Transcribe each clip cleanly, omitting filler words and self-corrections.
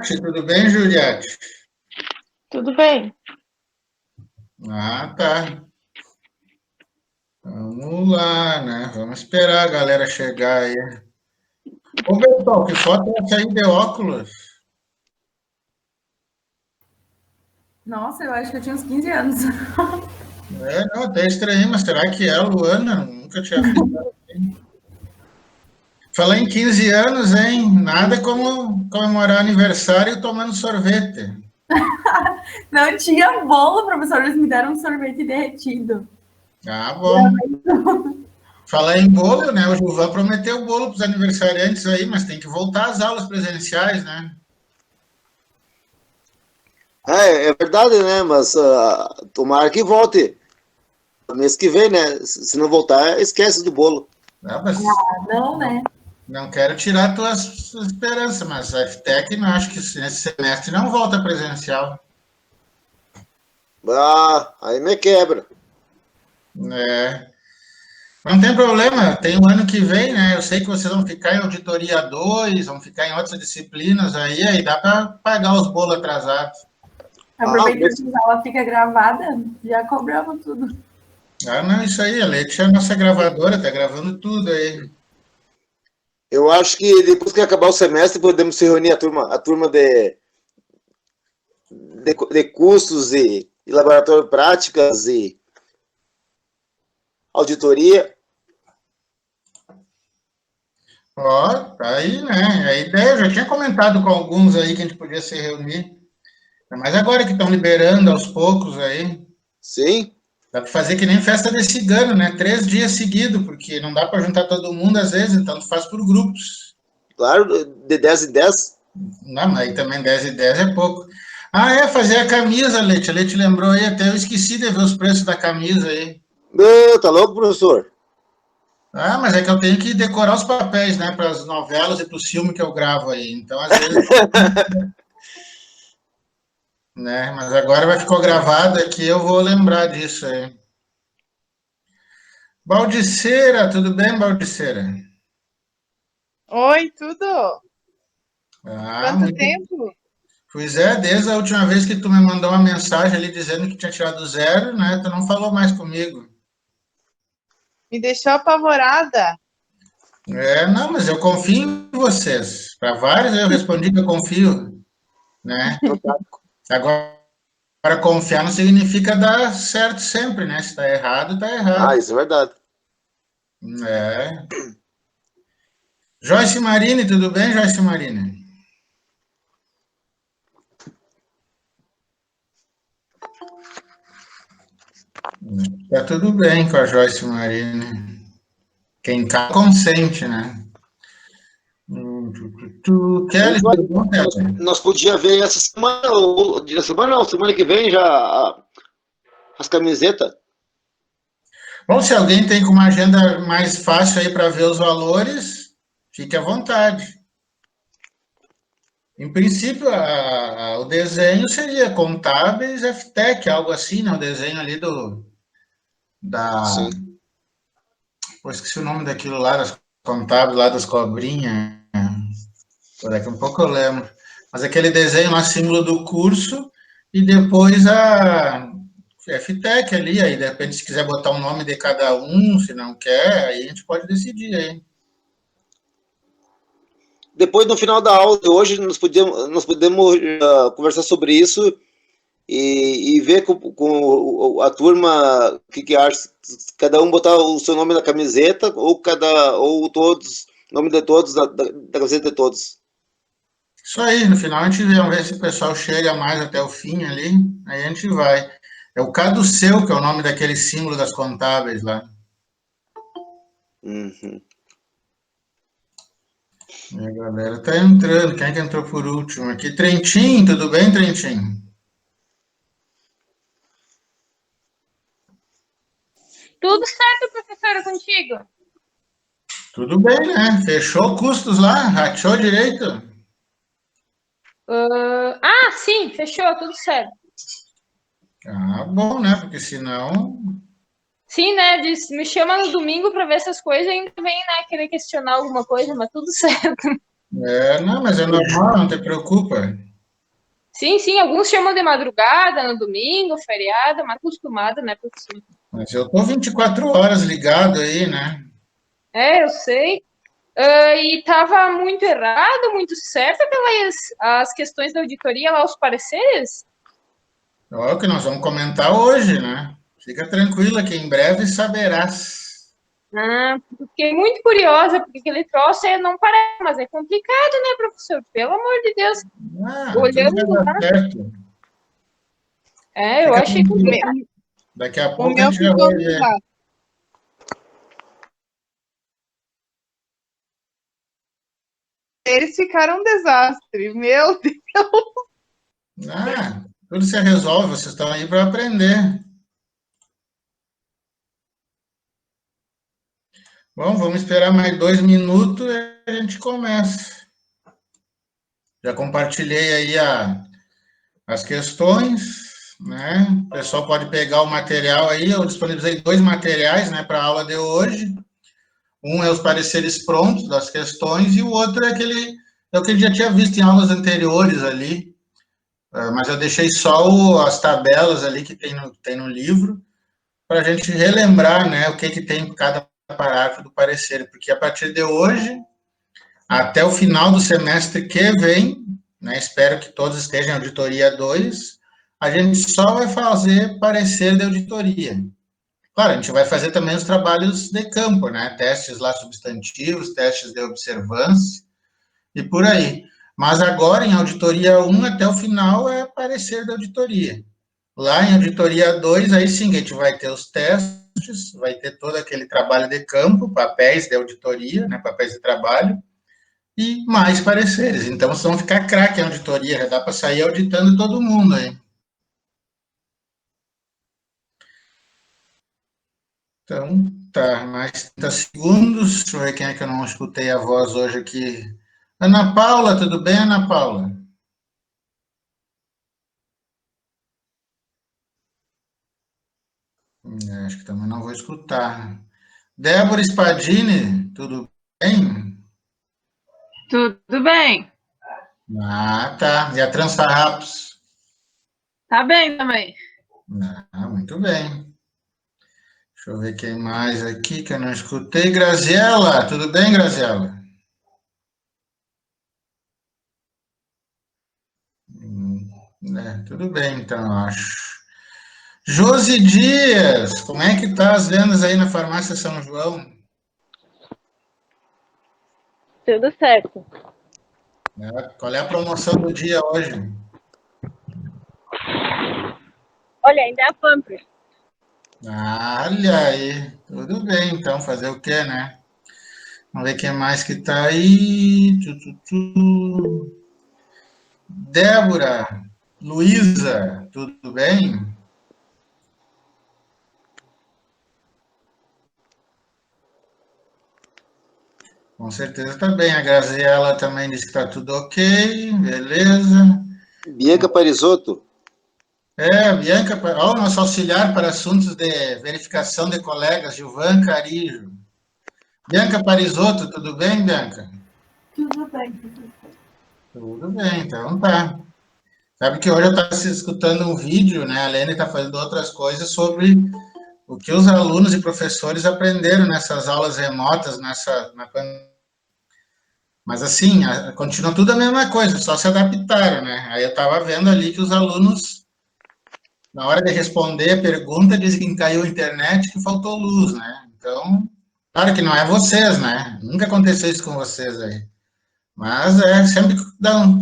Juliette, tudo bem, Juliette? Tudo bem. Ah, tá. Vamos lá, né? Vamos esperar a galera chegar aí. Ô, Bertol, que foto é essa aí de óculos? Nossa, eu acho que eu tinha uns 15 anos. É, não, até estranhei, mas será que é a Luana? Nunca tinha visto ela assim. Falar em 15 anos, hein? Nada como comemorar aniversário tomando sorvete. Não tinha bolo, professor, eles me deram um sorvete derretido. Ah, bom. Falar em bolo, né? O Gilvan prometeu bolo para os aniversariantes aí, mas tem que voltar às aulas presenciais, né? É verdade, né? Mas tomara que volte mês que vem, né? Se não voltar, esquece do bolo. Ah, mas Não, né? não quero tirar tuas esperanças, mas a FTEC não acho que nesse semestre não volta presencial. Ah, aí me quebra. É, não tem problema, tem o ano que vem, né? Eu sei que vocês vão ficar em auditoria 2, vão ficar em outras disciplinas aí dá para pagar os bolos atrasados. Aproveitando que a aula fica gravada, já cobramos tudo. Ah, não, isso aí, a Leite é a nossa gravadora, tá gravando tudo aí. Eu acho que depois que acabar o semestre, podemos se reunir a turma de cursos e laboratório de práticas e auditoria. Ó, tá aí, né? A ideia, eu já tinha comentado com alguns aí que a gente podia se reunir, mas agora que estão liberando aos poucos aí. Sim. Dá para fazer que nem festa de cigano, né? 3 dias seguidos, porque não dá para juntar todo mundo às vezes, então tu faz por grupos. Claro, de 10 em 10. Não, mas aí também 10 e 10 é pouco. Ah, é, fazer a camisa, Leite. A Leite lembrou aí, até eu esqueci de ver os preços da camisa aí. Tá louco, professor? Ah, mas é que eu tenho que decorar os papéis, né, para as novelas e para o filme que eu gravo aí. Então, às vezes, né, mas agora vai ficar gravado aqui, eu vou lembrar disso aí. Baldiceira, tudo bem, Baldiceira? Oi, tudo? Ah, Quanto muito. tempo? Pois é, desde a última vez que tu me mandou uma mensagem ali dizendo que tinha tirado zero, né? Tu não falou mais comigo. Me deixou apavorada. É, não, mas eu confio em vocês. Para vários eu respondi que eu confio, né? Agora, confiar não significa dar certo sempre, né? Se tá errado, tá Ah, errado. isso é verdade. É. Joyce Marini, tudo bem, Joyce Marini? Tá tudo bem com a Joyce Marini. Quem cá consente, né? Kelly, tudo bom, Kelly? Nós podíamos ver essa semana, ou semana não, semana que vem já as camisetas. Bom, se alguém tem com uma agenda mais fácil aí para ver os valores, fique à vontade. Em princípio, o desenho seria contábeis FTEC, algo assim, né? O desenho ali da. Sim. Pô, esqueci o nome daquilo lá, das contábeis, lá das cobrinhas. Por daqui a um pouco eu lembro. Mas aquele desenho lá, símbolo do curso, e depois a FTEC ali, aí de repente, se quiser botar o nome de cada um, se não quer, aí a gente pode decidir aí. Depois, no final da aula de hoje, nós podemos conversar sobre isso e ver com a turma o que acha. Cada um botar o seu nome na camiseta ou todos, nome de todos, da camiseta de todos. Isso aí, no final a gente vê, vamos ver se o pessoal chega mais até o fim ali, aí a gente vai. É o Caduceu, que é o nome daquele símbolo das contábeis lá. Uhum. E a galera tá entrando. Quem é que entrou por último aqui? Trentinho, tudo bem, Trentinho? Tudo certo, professora, contigo? Tudo bem, né? Fechou custos lá? Rachou direito? Sim, fechou, tudo certo. Ah, bom, né? Porque senão. Sim, né? Me chama no domingo para ver essas coisas e ainda vem, né, querer questionar alguma coisa, mas tudo certo. É, não, mas é normal, não te preocupa. Sim, sim, alguns chamam de madrugada, no domingo, feriado, mas acostumado, né, professor? Mas eu tô 24 horas ligado aí, né? É, eu sei. E estava muito errado, muito certo as questões da auditoria lá, os pareceres? É o que nós vamos comentar hoje, né? Fica tranquila que em breve saberás. Ah, fiquei muito curiosa, porque aquele troço não parece, mas é complicado, né, professor? Pelo amor de Deus. Ah, tudo vai Olhando lá, dar certo. eu Fica achei tranquila. complicado. Daqui a O pouco a meu gente já ficou vai ver. mudado. Eles ficaram um desastre, meu Deus. Ah, tudo se resolve, vocês estão aí para aprender. Bom, vamos esperar mais 2 minutos e a gente começa. Já compartilhei aí as questões, né? O pessoal pode pegar o material aí, eu disponibilizei 2 materiais, né, para a aula de hoje. Um é os pareceres prontos das questões e o outro é o que a gente já tinha visto em aulas anteriores ali, mas eu deixei só as tabelas ali que tem no livro, para a gente relembrar, né, o que tem em cada parágrafo do parecer, porque a partir de hoje, até o final do semestre que vem, né, espero que todos estejam em auditoria 2, a gente só vai fazer parecer de auditoria. Claro, a gente vai fazer também os trabalhos de campo, né, testes lá substantivos, testes de observância e por aí. Mas agora, em auditoria 1, até o final, é parecer de auditoria. Lá em auditoria 2, aí sim, a gente vai ter os testes, vai ter todo aquele trabalho de campo, papéis de auditoria, né, papéis de trabalho, e mais pareceres. Então, vocês vão ficar craque em auditoria, já dá para sair auditando todo mundo aí. Então, tá, mais 30 segundos, deixa eu ver quem é que eu não escutei a voz hoje aqui. Ana Paula, tudo bem, Ana Paula? Acho que também não vou escutar. Débora Spadini, tudo bem? Tudo bem. Ah, tá. E a Transfarrapos? Tá bem também. Ah, muito bem. Deixa eu ver quem mais aqui que eu não escutei. Graziela, tudo bem, Graziela? Tudo bem, então, eu acho. Josi Dias, como é que tá as vendas aí na farmácia São João? Tudo certo. Qual é a promoção do dia hoje? Olha, ainda é a Pampers. Olha aí, tudo bem, então, fazer o quê, né? Vamos ver quem mais que tá aí. Débora, Luísa, tudo bem? Com certeza está bem. A Graziela também disse que está tudo ok, beleza. Bianca Parisotto. Bianca, ó, nosso auxiliar para assuntos de verificação de colegas, Gilvan Carijo. Bianca Parisotto, tudo bem, Bianca? Tudo bem, professor. Tudo bem, então tá. Sabe que hoje eu estava escutando um vídeo, né? A Lene está fazendo outras coisas sobre o que os alunos e professores aprenderam nessas aulas remotas, mas assim, continua tudo a mesma coisa, só se adaptaram, né? Aí eu estava vendo ali que os alunos, na hora de responder a pergunta, dizem que caiu a internet que faltou luz, né? Então, claro que não é vocês, né? Nunca aconteceu isso com vocês aí. Mas sempre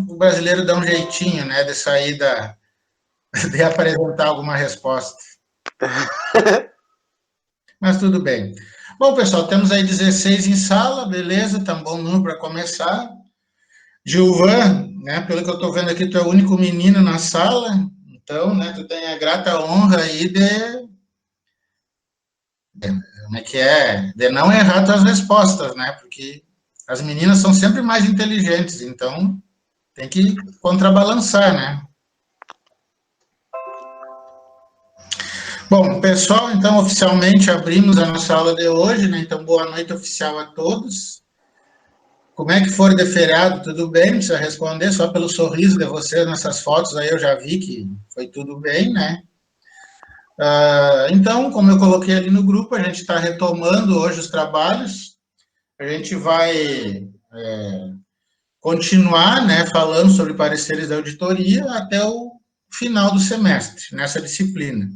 o brasileiro dá um jeitinho, né, de sair de apresentar alguma resposta. Mas tudo bem. Bom, pessoal, temos aí 16 em sala, beleza, tá um bom número para começar. Gilvan, né, pelo que eu estou vendo aqui, tu é o único menino na sala, então, né, tu tem a grata honra aí como é que é, de não errar tuas respostas, né, porque as meninas são sempre mais inteligentes, então tem que contrabalançar, né. Bom, pessoal, então oficialmente abrimos a nossa aula de hoje, né? Então boa noite oficial a todos. Como é que foi de feriado? Tudo bem? Não precisa responder, só pelo sorriso de vocês nessas fotos aí eu já vi que foi tudo bem, né? Então, como eu coloquei ali no grupo, a gente está retomando hoje os trabalhos, a gente vai continuar, né, falando sobre pareceres da auditoria até o final do semestre, nessa disciplina.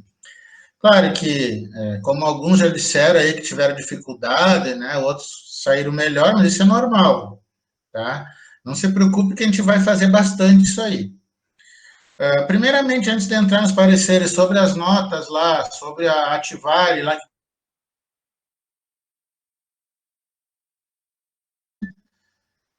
Claro que, como alguns já disseram aí que tiveram dificuldade, né, outros saíram melhor, mas isso é normal, tá? Não se preocupe que a gente vai fazer bastante isso aí. Primeiramente, antes de entrar nos pareceres sobre as notas lá, sobre a Ativare lá,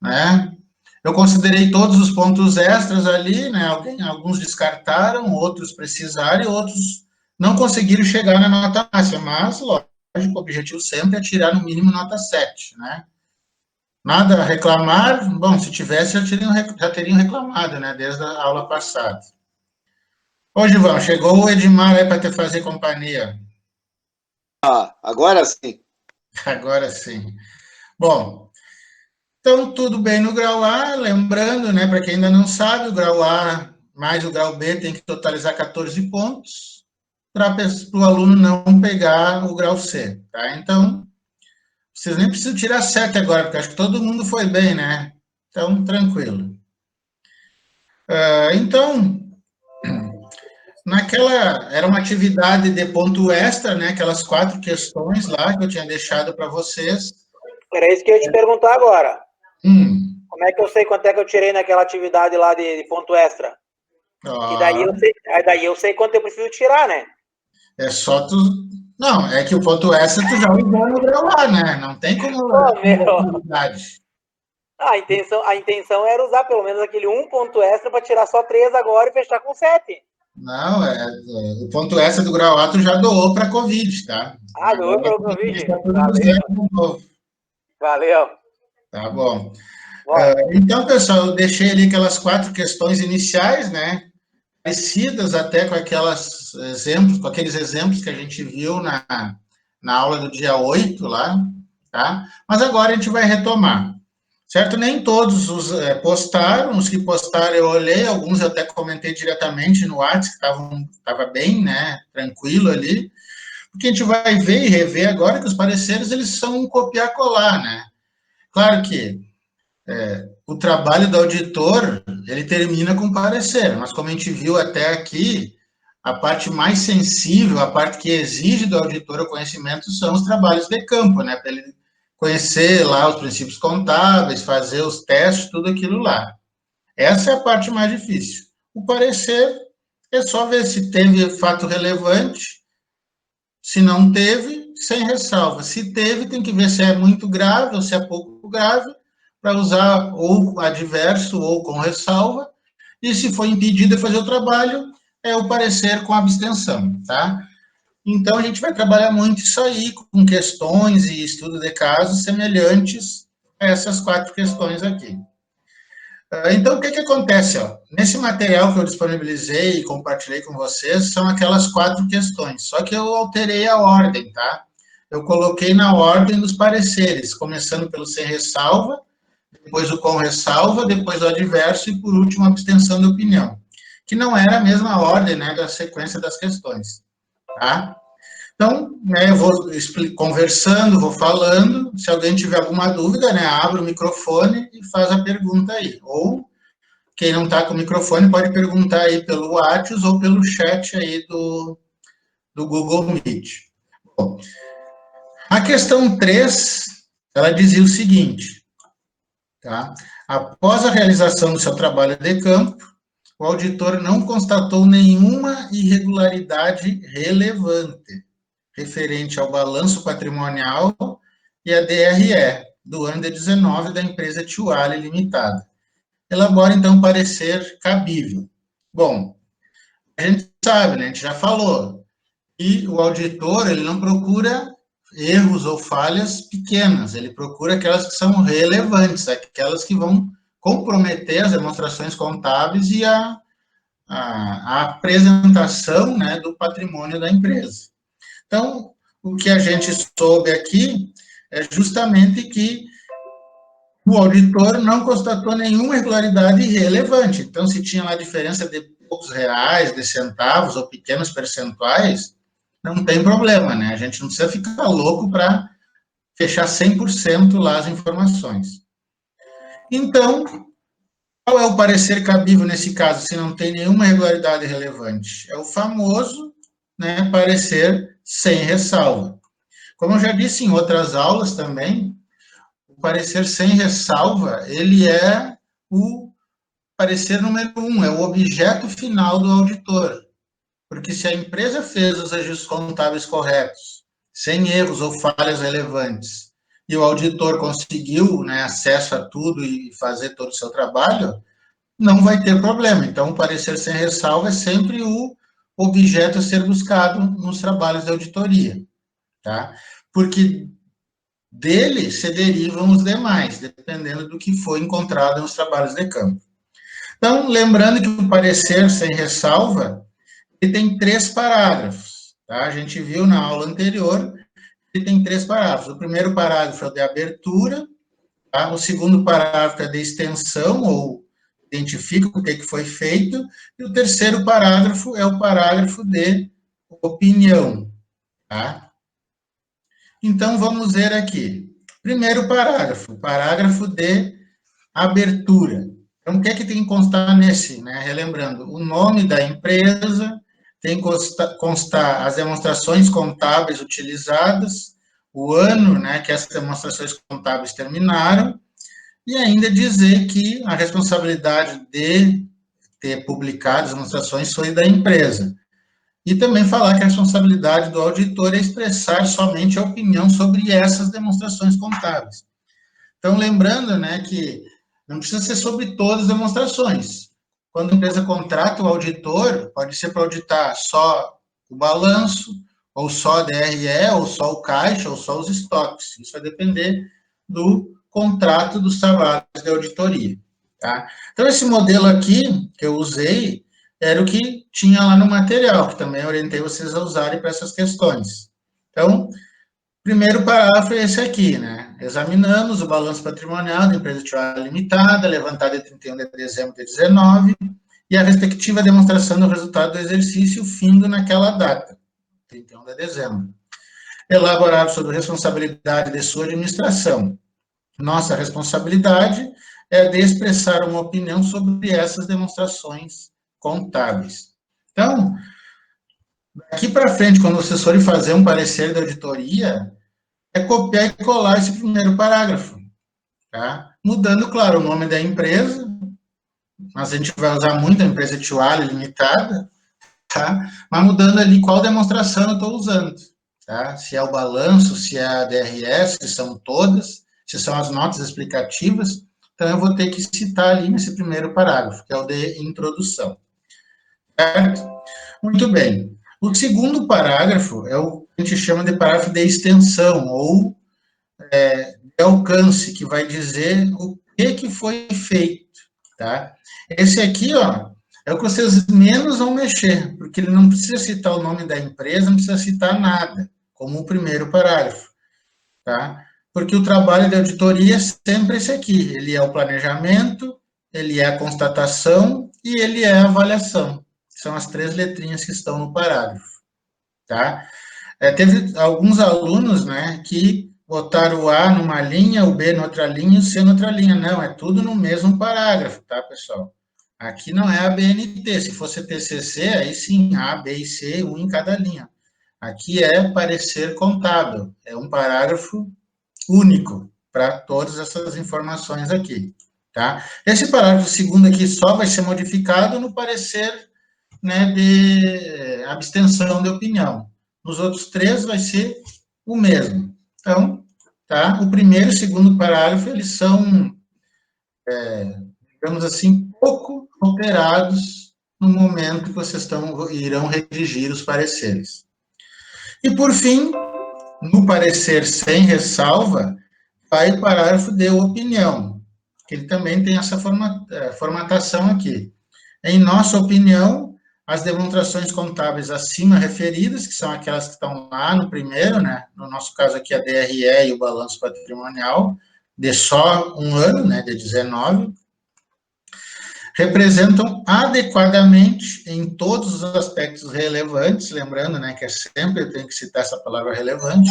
né? Eu considerei todos os pontos extras ali, né? Alguns descartaram, outros precisaram e outros não conseguiram chegar na nota máxima, mas, lógico, o objetivo sempre é tirar no mínimo nota 7, né? Nada a reclamar, bom, se tivesse já teriam reclamado, né, desde a aula passada. Ô, Gilvão, chegou o Edmar aí para te fazer companhia. Agora sim. Agora sim. Bom, então tudo bem no grau A, lembrando, né, para quem ainda não sabe, o grau A mais o grau B tem que totalizar 14 pontos para o aluno não pegar o grau C, tá? Então, vocês nem precisam tirar 7 agora, porque acho que todo mundo foi bem, né? Então, tranquilo. Então, era uma atividade de ponto extra, né? Aquelas 4 questões lá que eu tinha deixado para vocês. Era isso que eu ia te perguntar agora. Hum. Como é que eu sei quanto é que eu tirei naquela atividade lá de ponto extra? Que daí eu sei quanto eu preciso tirar, né? É só tu... Não, é que o ponto extra tu já usou no grau A, né? Não tem como... A intenção era usar pelo menos aquele 1 ponto extra para tirar só 3 agora e fechar com 7. Não, o ponto extra do grau A tu já doou para a Covid, tá? Doou para a Covid? Valeu. Tá bom. Então, pessoal, eu deixei ali aquelas 4 questões iniciais, né? Parecidas até com aqueles exemplos que a gente viu na aula do dia 8 lá, tá? Mas agora a gente vai retomar, certo? Nem todos os postaram, os que postaram eu olhei, alguns eu até comentei diretamente no WhatsApp, que estava bem, né, tranquilo ali, porque a gente vai ver e rever agora que os pareceres, eles são um copiar-colar, né? Claro que o trabalho do auditor, ele termina com parecer, mas como a gente viu até aqui, a parte mais sensível, a parte que exige do auditor o conhecimento são os trabalhos de campo, né, para ele conhecer lá os princípios contábeis, fazer os testes, tudo aquilo lá. Essa é a parte mais difícil. O parecer é só ver se teve fato relevante, se não teve, sem ressalva. Se teve, tem que ver se é muito grave ou se é pouco grave, para usar ou adverso ou com ressalva, e se for impedido de fazer o trabalho, é o parecer com abstenção, tá? Então, a gente vai trabalhar muito isso aí, com questões e estudo de casos semelhantes a essas 4 questões aqui. Então, o que acontece? Ó? Nesse material que eu disponibilizei e compartilhei com vocês, são aquelas 4 questões, só que eu alterei a ordem, tá? Eu coloquei na ordem dos pareceres, começando pelo sem ressalva, depois o com ressalva, depois o adverso e, por último, a abstenção de opinião, que não era a mesma ordem, né, da sequência das questões, tá? Então, né, eu vou conversando, vou falando, se alguém tiver alguma dúvida, né, abre o microfone e faz a pergunta aí, ou quem não está com o microfone pode perguntar aí pelo WhatsApp ou pelo chat aí do Google Meet. Bom, a questão 3, ela dizia o seguinte: tá? Após a realização do seu trabalho de campo, o auditor não constatou nenhuma irregularidade relevante referente ao balanço patrimonial e a DRE do ano de 19 da empresa Tuale Limitada. Elabora, então, parecer cabível. Bom, a gente sabe, né, a gente já falou, e o auditor, ele não procura erros ou falhas pequenas, ele procura aquelas que são relevantes, aquelas que vão comprometer as demonstrações contábeis e a apresentação, né, do patrimônio da empresa. Então, o que a gente soube aqui é justamente que o auditor não constatou nenhuma irregularidade relevante. Então, se tinha lá diferença de poucos reais, de centavos ou pequenos percentuais, não tem problema, né? A gente não precisa ficar louco para fechar 100% lá as informações. Então, qual é o parecer cabível nesse caso, se não tem nenhuma irregularidade relevante? É o famoso, né, parecer sem ressalva. Como eu já disse em outras aulas também, o parecer sem ressalva, ele é o parecer número 1, é o objeto final do auditor. Porque se a empresa fez os registros contábeis corretos, sem erros ou falhas relevantes, e o auditor conseguiu, né, acesso a tudo e fazer todo o seu trabalho, não vai ter problema. Então, o parecer sem ressalva é sempre o objeto a ser buscado nos trabalhos de auditoria, tá? Porque dele se derivam os demais, dependendo do que foi encontrado nos trabalhos de campo. Então, lembrando que o parecer sem ressalva, ele tem 3 parágrafos, tá? A gente viu na aula anterior, ele tem 3 parágrafos. O primeiro parágrafo é o de abertura, tá? O segundo parágrafo é de extensão, ou identifica o que foi feito, e o terceiro parágrafo é o parágrafo de opinião, tá? Então, vamos ver aqui. Primeiro parágrafo de abertura. Então, o que é que tem que constar nesse, né? Relembrando, o nome da empresa, tem que constar as demonstrações contábeis utilizadas, o ano, né, que essas demonstrações contábeis terminaram, e ainda dizer que a responsabilidade de ter publicado as demonstrações foi da empresa. E também falar que a responsabilidade do auditor é expressar somente a opinião sobre essas demonstrações contábeis. Então, lembrando, né, que não precisa ser sobre todas as demonstrações. Quando a empresa contrata o auditor, pode ser para auditar só o balanço, ou só a DRE, ou só o caixa, ou só os estoques. Isso vai depender do contrato dos trabalhos de auditoria, tá? Então, esse modelo aqui, que eu usei, era o que tinha lá no material, que também orientei vocês a usarem para essas questões. Então, primeiro parágrafo é esse aqui, né? Examinamos o balanço patrimonial da empresa titular limitada, levantada em 31 de dezembro de 2019, e a respectiva demonstração do resultado do exercício, findo naquela data, 31 de dezembro. Elaborado sobre responsabilidade de sua administração. Nossa responsabilidade é de expressar uma opinião sobre essas demonstrações contábeis. Então, daqui para frente, quando vocês forem fazer um parecer de auditoria, é copiar e colar esse primeiro parágrafo, tá? Mudando, claro, o nome da empresa, mas a gente vai usar muito a empresa Tituale Limitada, tá? Mas mudando ali qual demonstração eu estou usando, tá? Se é o balanço, se é a DRS, se são todas, se são as notas explicativas, então eu vou ter que citar ali nesse primeiro parágrafo, que é o de introdução. Certo? Muito bem. O segundo parágrafo é o que a gente chama de parágrafo de extensão, ou de alcance, que vai dizer o que foi feito, tá? Esse aqui, ó, é o que vocês menos vão mexer, porque ele não precisa citar o nome da empresa, não precisa citar nada, como o primeiro parágrafo, tá? Porque o trabalho de auditoria é sempre esse aqui, ele é o planejamento, ele é a constatação e ele é a avaliação. São as 3 letrinhas que estão no parágrafo, tá? Teve alguns alunos, né, que botaram o A numa linha, o B noutra linha e o C noutra linha. Não, é tudo no mesmo parágrafo, tá, pessoal? Aqui não é a BNT, se fosse TCC, aí sim, A, B e C, um em cada linha. Aqui é parecer contábil, é um parágrafo único para todas essas informações aqui, tá? Esse parágrafo segundo aqui só vai ser modificado no parecer, né, de abstenção de opinião. Nos outros 3 vai ser o mesmo. Então, tá? O primeiro e o segundo parágrafo, eles são, digamos assim, pouco alterados no momento que vocês irão redigir os pareceres. E, por fim, no parecer sem ressalva, vai o parágrafo de opinião, que ele também tem essa formatação aqui. Em nossa opinião, as demonstrações contábeis acima referidas, que são aquelas que estão lá no primeiro, né? No nosso caso aqui, a DRE e o balanço patrimonial, de só um ano, né, de 19, representam adequadamente, em todos os aspectos relevantes, lembrando, né, que sempre tem que citar essa palavra relevante,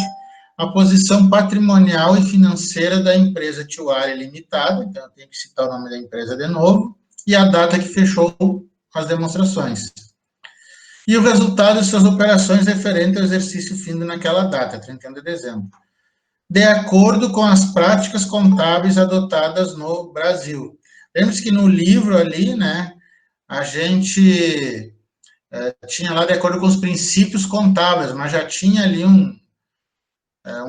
a posição patrimonial e financeira da empresa Tiwari Limitada, então eu tenho que citar o nome da empresa de novo, e a data que fechou as demonstrações. E o resultado de suas operações referente ao exercício findo naquela data, 31 de dezembro, de acordo com as práticas contábeis adotadas no Brasil. Lembre-se que no livro ali, né, a gente tinha lá de acordo com os princípios contábeis, mas já tinha ali um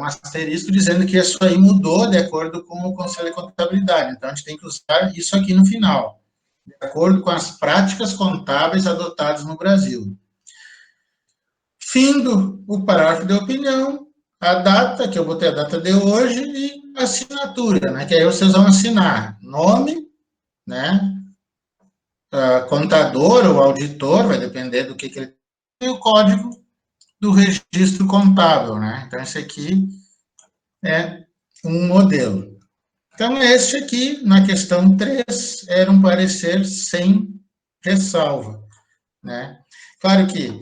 asterisco dizendo que isso aí mudou de acordo com o Conselho de Contabilidade. Então, a gente tem que usar isso aqui no final, de acordo com as práticas contábeis adotadas no Brasil. Findo o parágrafo de opinião, a data, que eu botei a data de hoje, e assinatura, né, que aí vocês vão assinar nome, né, contador ou auditor, vai depender do que ele tem, e o código do registro contábil, né, então esse aqui é um modelo. Então, este aqui, na questão 3, era um parecer sem ressalva, né. Claro que,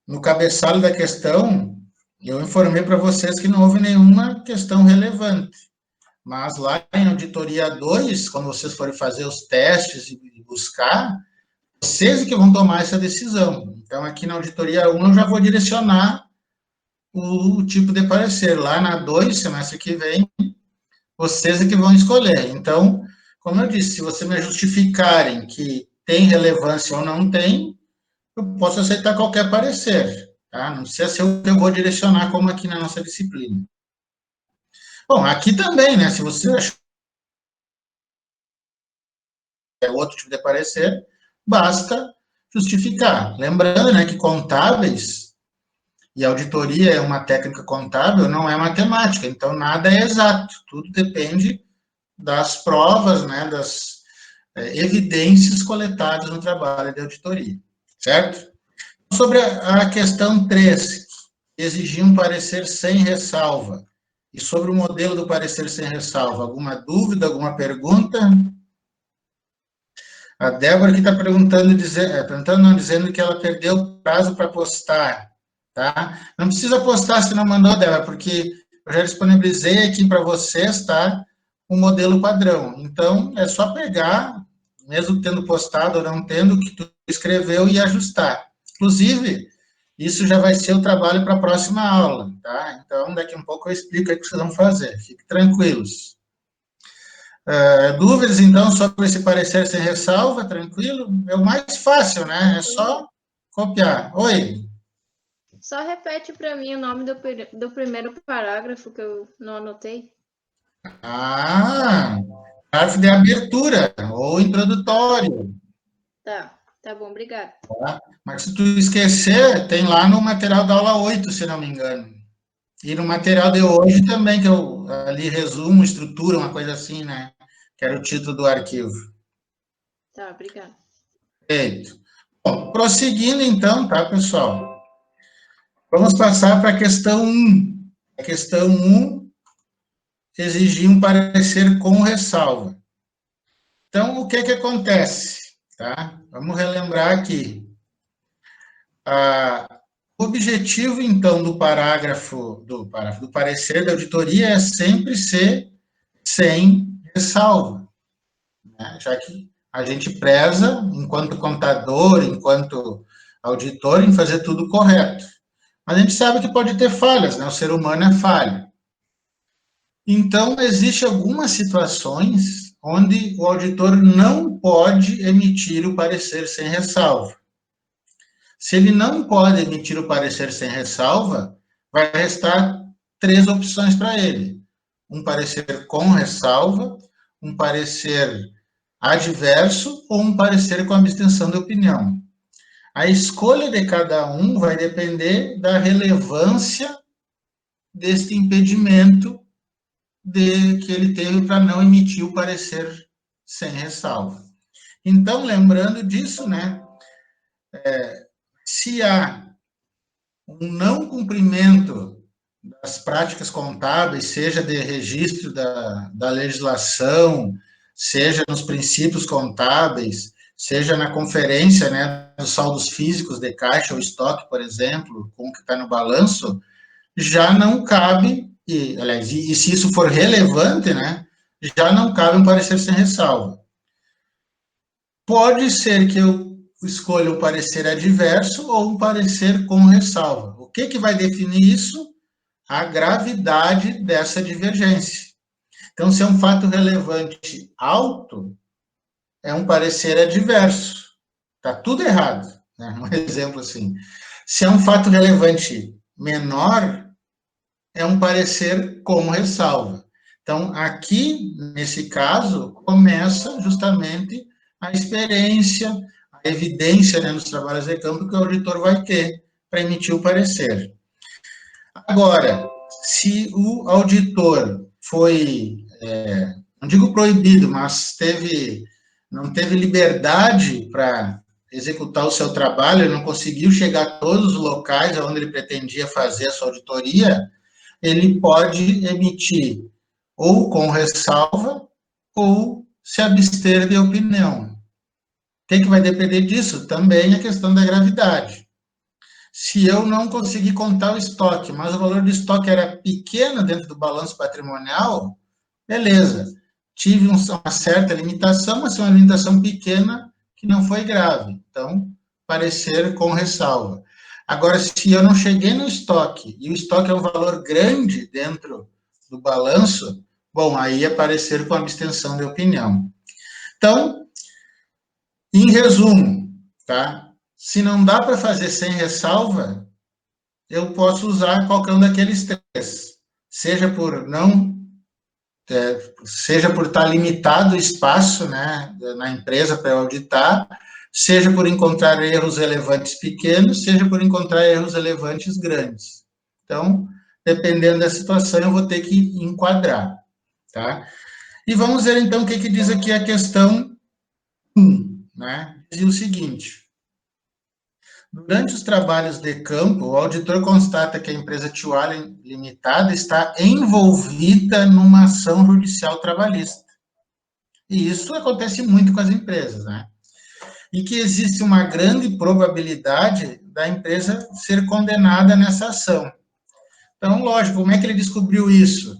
no cabeçalho da questão, eu informei para vocês que não houve nenhuma questão relevante, mas lá em auditoria 2, quando vocês forem fazer os testes e buscar, vocês que vão tomar essa decisão. Então, aqui na auditoria 1, eu já vou direcionar o tipo de parecer. Lá na 2, semestre que vem, vocês é que vão escolher. Então, como eu disse, se vocês me justificarem que tem relevância ou não tem, eu posso aceitar qualquer parecer, tá? Não precisa ser o que eu vou direcionar, como aqui na nossa disciplina. Bom, aqui também, né, se você achar que é outro tipo de parecer, basta justificar. Lembrando, né, que contábeis e auditoria é uma técnica contábil, não é matemática, então nada é exato, tudo depende das provas, né, das evidências coletadas no trabalho de auditoria. Certo? Sobre a questão 3, exigir um parecer sem ressalva, e sobre o modelo do parecer sem ressalva, alguma dúvida, alguma pergunta? A Débora aqui está dizendo que ela perdeu o prazo para postar, tá? Não precisa postar se não mandou, Débora, porque eu já disponibilizei aqui para vocês, tá? O modelo padrão. Então, é só pegar, mesmo tendo postado ou não tendo, o que tu escreveu e ajustar. Inclusive, isso já vai ser o trabalho para a próxima aula, tá? Então, daqui a um pouco eu explico o que vocês vão fazer. Fiquem tranquilos. Dúvidas, então, sobre esse parecer sem ressalva, tranquilo? É o mais fácil, né? É só copiar. Oi? Só repete para mim o nome do primeiro parágrafo que eu não anotei. Parágrafo de abertura ou introdutório. Tá bom, obrigada. Tá? Mas se tu esquecer, tem lá no material da aula 8, se não me engano. E no material de hoje também, que eu ali resumo, estrutura, uma coisa assim, né? Que era o título do arquivo. Tá, obrigada. Perfeito. Bom, prosseguindo então, tá, pessoal? Vamos passar para a questão 1. A questão 1, exigir um parecer com ressalva. Então, o que acontece? Tá? Vamos relembrar aqui. O objetivo, então, do parágrafo do parecer da auditoria é sempre ser sem ressalva, né? Já que a gente preza, enquanto contador, enquanto auditor, em fazer tudo correto. Mas a gente sabe que pode ter falhas, né? O ser humano é falho. Então, existem algumas situações onde o auditor não pode emitir o parecer sem ressalva. Se ele não pode emitir o parecer sem ressalva, vai restar 3 opções para ele. Um parecer com ressalva, um parecer adverso ou um parecer com abstenção de opinião. A escolha de cada um vai depender da relevância deste impedimento que ele teve para não emitir o parecer sem ressalva. Então, lembrando disso, né, se há um não cumprimento das práticas contábeis, seja de registro da legislação, seja nos princípios contábeis, seja na conferência, né, dos saldos físicos de caixa ou estoque, por exemplo, como que está no balanço, já não cabe, e se isso for relevante, né, já não cabe um parecer sem ressalva. Pode ser que eu escolha um parecer adverso ou um parecer com ressalva. O que vai definir isso? A gravidade dessa divergência. Então, se é um fato relevante alto, é um parecer adverso. Está tudo errado, né? Um exemplo assim. Se é um fato relevante menor, é um parecer com ressalva. Então, aqui, nesse caso, começa justamente a experiência, a evidência, né, nos trabalhos de campo que o auditor vai ter para emitir o parecer. Agora, se o auditor foi, não digo proibido, mas não teve liberdade para executar o seu trabalho, ele não conseguiu chegar a todos os locais onde ele pretendia fazer a sua auditoria, ele pode emitir ou com ressalva ou se abster de opinião. O que vai depender disso? Também a questão da gravidade. Se eu não conseguir contar o estoque, mas o valor do estoque era pequeno dentro do balanço patrimonial, beleza. Tive uma certa limitação, mas uma limitação pequena que não foi grave. Então, parecer com ressalva. Agora, se eu não cheguei no estoque, e o estoque é um valor grande dentro do balanço, bom, aí é parecer com abstenção de opinião. Então, em resumo, tá? Se não dá para fazer sem ressalva, eu posso usar qualquer um daqueles três. Seja por estar limitado o espaço, né, na empresa para eu auditar, seja por encontrar erros relevantes pequenos, seja por encontrar erros relevantes grandes. Então, dependendo da situação, eu vou ter que enquadrar, tá? E vamos ver, então, o que diz aqui a questão 1, né? Diz o seguinte: durante os trabalhos de campo, o auditor constata que a empresa Tuale Limitada está envolvida numa ação judicial trabalhista. E isso acontece muito com as empresas, né? E que existe uma grande probabilidade da empresa ser condenada nessa ação. Então, lógico, como é que ele descobriu isso?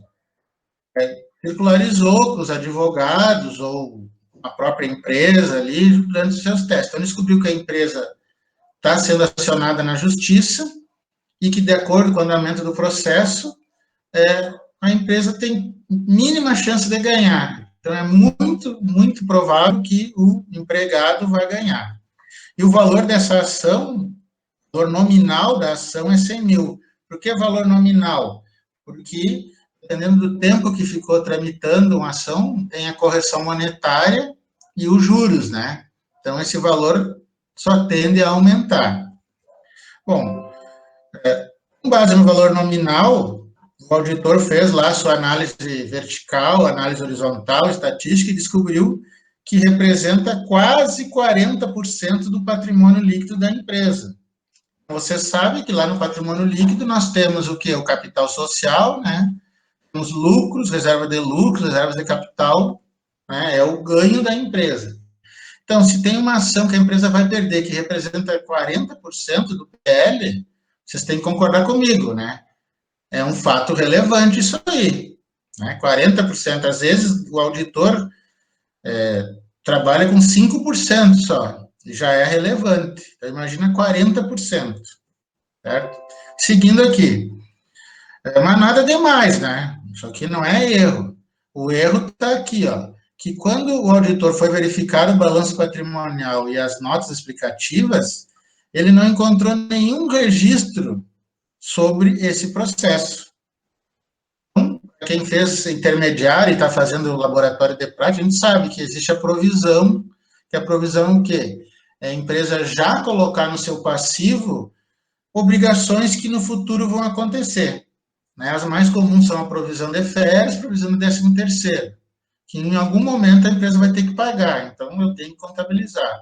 Circularizou com os advogados ou a própria empresa ali durante os seus testes. Então, descobriu que a empresa está sendo acionada na justiça e que, de acordo com o andamento do processo, a empresa tem mínima chance de ganhar. Então, é muito, muito provável que o empregado vai ganhar. E o valor dessa ação, o valor nominal da ação é 100 mil. Por que valor nominal? Porque, dependendo do tempo que ficou tramitando uma ação, tem a correção monetária e os juros, né? Então, esse valor só tende a aumentar. Bom, com base no valor nominal, o auditor fez lá sua análise vertical, análise horizontal, estatística, e descobriu que representa quase 40% do patrimônio líquido da empresa. Você sabe que lá no patrimônio líquido nós temos o quê? O capital social, né? Os lucros, reserva de lucros, reservas de capital, né? É o ganho da empresa. Então, se tem uma ação que a empresa vai perder, que representa 40% do PL, vocês têm que concordar comigo, né? É um fato relevante isso aí, né? 40%. Às vezes, o auditor trabalha com 5% só, e já é relevante. Então, imagina 40%, certo? Seguindo aqui. Mas nada demais, né? Isso aqui não é erro. O erro está aqui, ó. Que quando o auditor foi verificar o balanço patrimonial e as notas explicativas, ele não encontrou nenhum registro sobre esse processo. Então, quem fez intermediário e está fazendo o laboratório de prática, a gente sabe que existe a provisão, que a provisão é o quê? É a empresa já colocar no seu passivo obrigações que no futuro vão acontecer. Né? As mais comuns são a provisão de férias, provisão do 13º, que em algum momento a empresa vai ter que pagar, então eu tenho que contabilizar.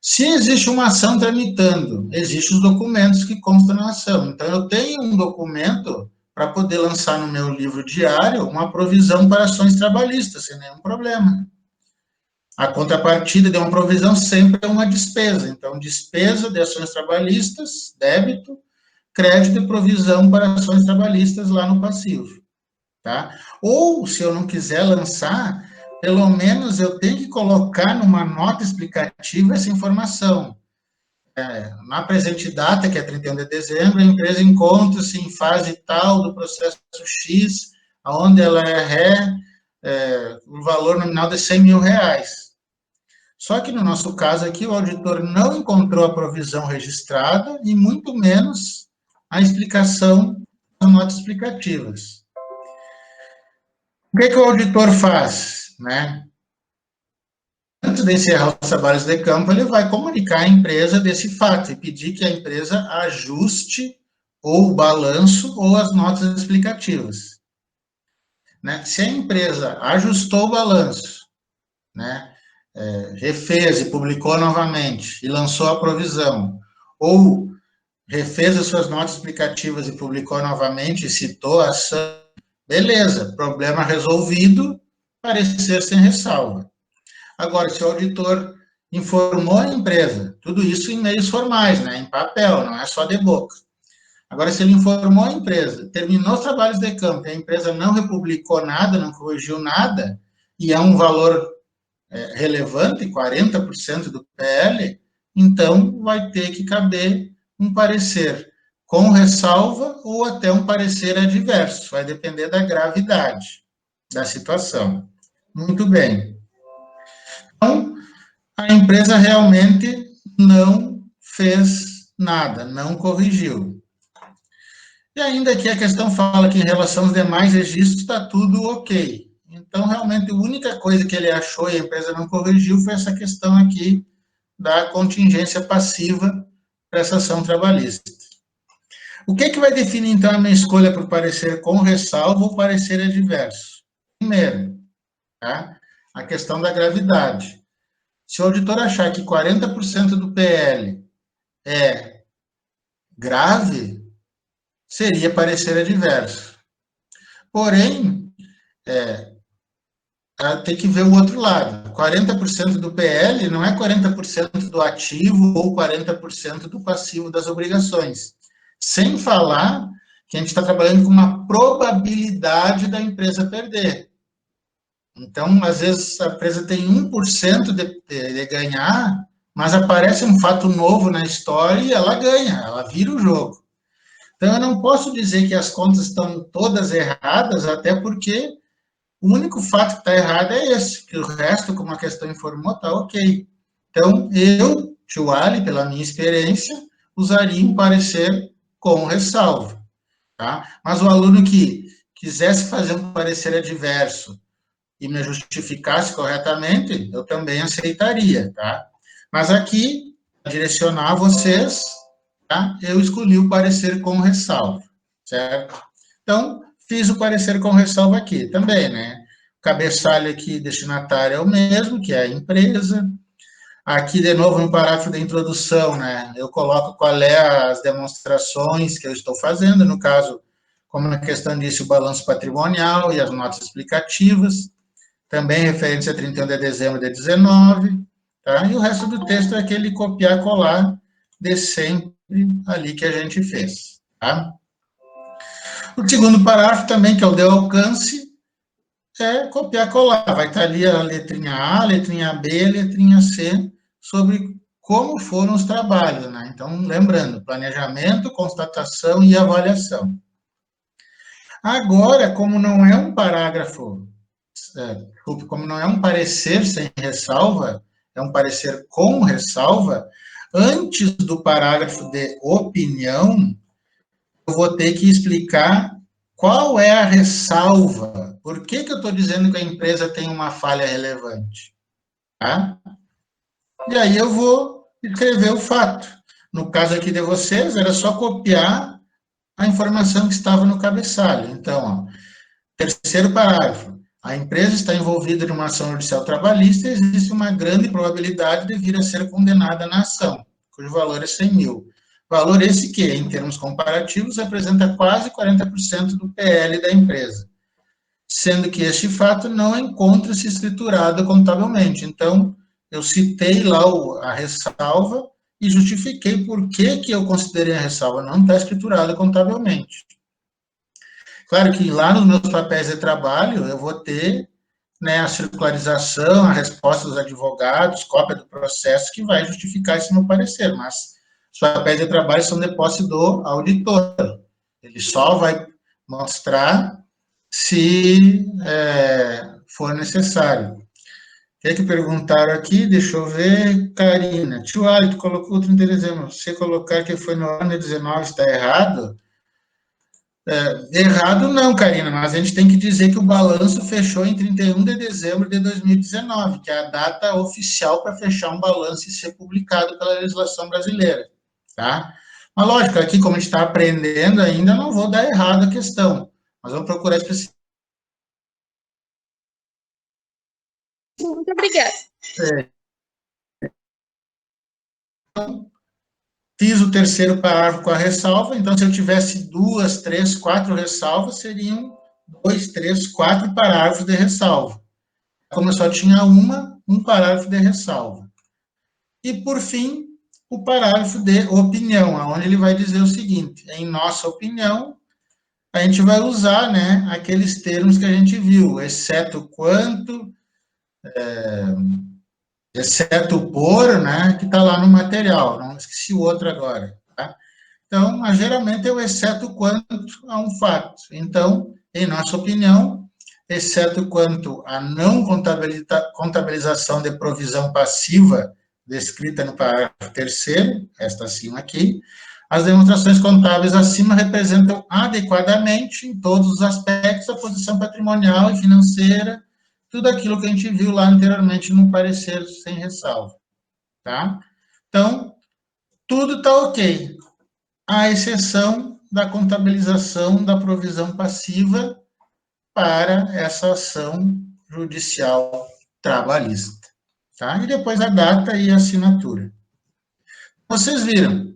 Se existe uma ação tramitando, existem os documentos que constam na ação. Então, eu tenho um documento para poder lançar no meu livro diário uma provisão para ações trabalhistas, sem nenhum problema. A contrapartida de uma provisão sempre é uma despesa. Então, despesa de ações trabalhistas, débito, crédito e provisão para ações trabalhistas lá no passivo. Tá? Ou, se eu não quiser lançar, pelo menos eu tenho que colocar numa nota explicativa essa informação. Na presente data, que é 31 de dezembro, a empresa encontra-se em fase tal do processo X, onde ela o valor nominal de R$100 mil. Só que no nosso caso aqui, o auditor não encontrou a provisão registrada e muito menos a explicação das notas explicativas. O que o auditor faz, né? Antes de encerrar os trabalhos de campo, ele vai comunicar à empresa desse fato e pedir que a empresa ajuste ou o balanço ou as notas explicativas. Né? Se a empresa ajustou o balanço, né, refez e publicou novamente e lançou a provisão, ou refez as suas notas explicativas e publicou novamente e citou a ação, beleza, problema resolvido, parecer sem ressalva. Agora, se o auditor informou a empresa, tudo isso em meios formais, né, em papel, não é só de boca. Agora, se ele informou a empresa, terminou os trabalhos de campo e a empresa não republicou nada, não corrigiu nada, e é um valor relevante, 40% do PL, então vai ter que caber um parecer com ressalva ou até um parecer adverso, vai depender da gravidade da situação. Muito bem. Então, a empresa realmente não fez nada, não corrigiu. E ainda que a questão fala que em relação aos demais registros está tudo ok. Então, realmente, a única coisa que ele achou e a empresa não corrigiu foi essa questão aqui da contingência passiva para essa ação trabalhista. O que vai definir, então, a minha escolha por parecer com ressalva ou parecer adverso? Primeiro, tá? A questão da gravidade. Se o auditor achar que 40% do PL é grave, seria parecer adverso. Porém, tem que ver o outro lado. 40% do PL não é 40% do ativo ou 40% do passivo das obrigações. Sem falar que a gente está trabalhando com uma probabilidade da empresa perder. Então, às vezes, a empresa tem 1% de ganhar, mas aparece um fato novo na história e ela ganha, ela vira o jogo. Então, eu não posso dizer que as contas estão todas erradas, até porque o único fato que está errado é esse, que o resto, como a questão informou, está ok. Então, eu, tio Ali, pela minha experiência, usaria um parecer com ressalva. Tá? Mas o aluno que quisesse fazer um parecer adverso e me justificasse corretamente, eu também aceitaria, tá? Mas aqui, direcionar vocês, tá? Eu escolhi o parecer com ressalva, certo? Então, fiz o parecer com ressalva aqui também, né? O cabeçalho aqui, destinatário, é o mesmo, que é a empresa. Aqui, de novo, no parágrafo da introdução, né? Eu coloco qual é as demonstrações que eu estou fazendo, no caso, como na questão disse, o balanço patrimonial e as notas explicativas. Também referente a 31 de dezembro de 19, tá? E o resto do texto é aquele copiar e colar de sempre ali que a gente fez, tá? O segundo parágrafo também, que é o de alcance, é copiar e colar. Vai estar ali a letrinha A, a letrinha B, a letrinha C, sobre como foram os trabalhos, né? Então, lembrando, planejamento, constatação e avaliação. Agora, como não é um parágrafo... como não é um parecer sem ressalva, é um parecer com ressalva, antes do parágrafo de opinião, eu vou ter que explicar qual é a ressalva. Por que eu estou dizendo que a empresa tem uma falha relevante? Tá? E aí eu vou escrever o fato. No caso aqui de vocês, era só copiar a informação que estava no cabeçalho. Então, ó, terceiro parágrafo. A empresa está envolvida numa ação judicial trabalhista e existe uma grande probabilidade de vir a ser condenada na ação, cujo valor é 100 mil. Valor esse que, em termos comparativos, representa quase 40% do PL da empresa, sendo que este fato não encontra-se escriturado contabilmente. Então, eu citei lá a ressalva e justifiquei por que eu considerei a ressalva não está escriturada contabilmente. Claro que lá nos meus papéis de trabalho eu vou ter, né, a circularização, a resposta dos advogados, cópia do processo que vai justificar esse meu parecer, mas os papéis de trabalho são de posse do auditor. Ele só vai mostrar se for necessário. O que é que perguntaram aqui? Deixa eu ver. Karina. Tio Ali, tu colocou 30 de dezembro. Você colocar que foi no ano de 19 está errado? Errado não, Karina, mas a gente tem que dizer que o balanço fechou em 31 de dezembro de 2019, que é a data oficial para fechar um balanço e ser publicado pela legislação brasileira, tá? Mas, lógico, aqui, como a gente está aprendendo ainda, não vou dar errado a questão, mas vamos procurar especificar. Muito obrigada. Fiz o terceiro parágrafo com a ressalva, então, se eu tivesse 2, 3, 4 ressalvas, seriam 2, 3, 4 parágrafos de ressalva. Como eu só tinha um parágrafo de ressalva. E, por fim, o parágrafo de opinião, onde ele vai dizer o seguinte: em nossa opinião, a gente vai usar, né, aqueles termos que a gente viu, exceto quanto, exceto por, né, que está lá no material, não esqueci o outro agora, tá? Então, geralmente é o exceto quanto a um fato. Então, em nossa opinião, exceto quanto a não contabilização de provisão passiva descrita no parágrafo 3º, esta acima aqui, as demonstrações contábeis acima representam adequadamente, em todos os aspectos, a posição patrimonial e financeira, tudo aquilo que a gente viu lá anteriormente no parecer sem ressalva, tá? Então, tudo está ok, à exceção da contabilização da provisão passiva para essa ação judicial trabalhista, tá? E depois a data e a assinatura. Vocês viram,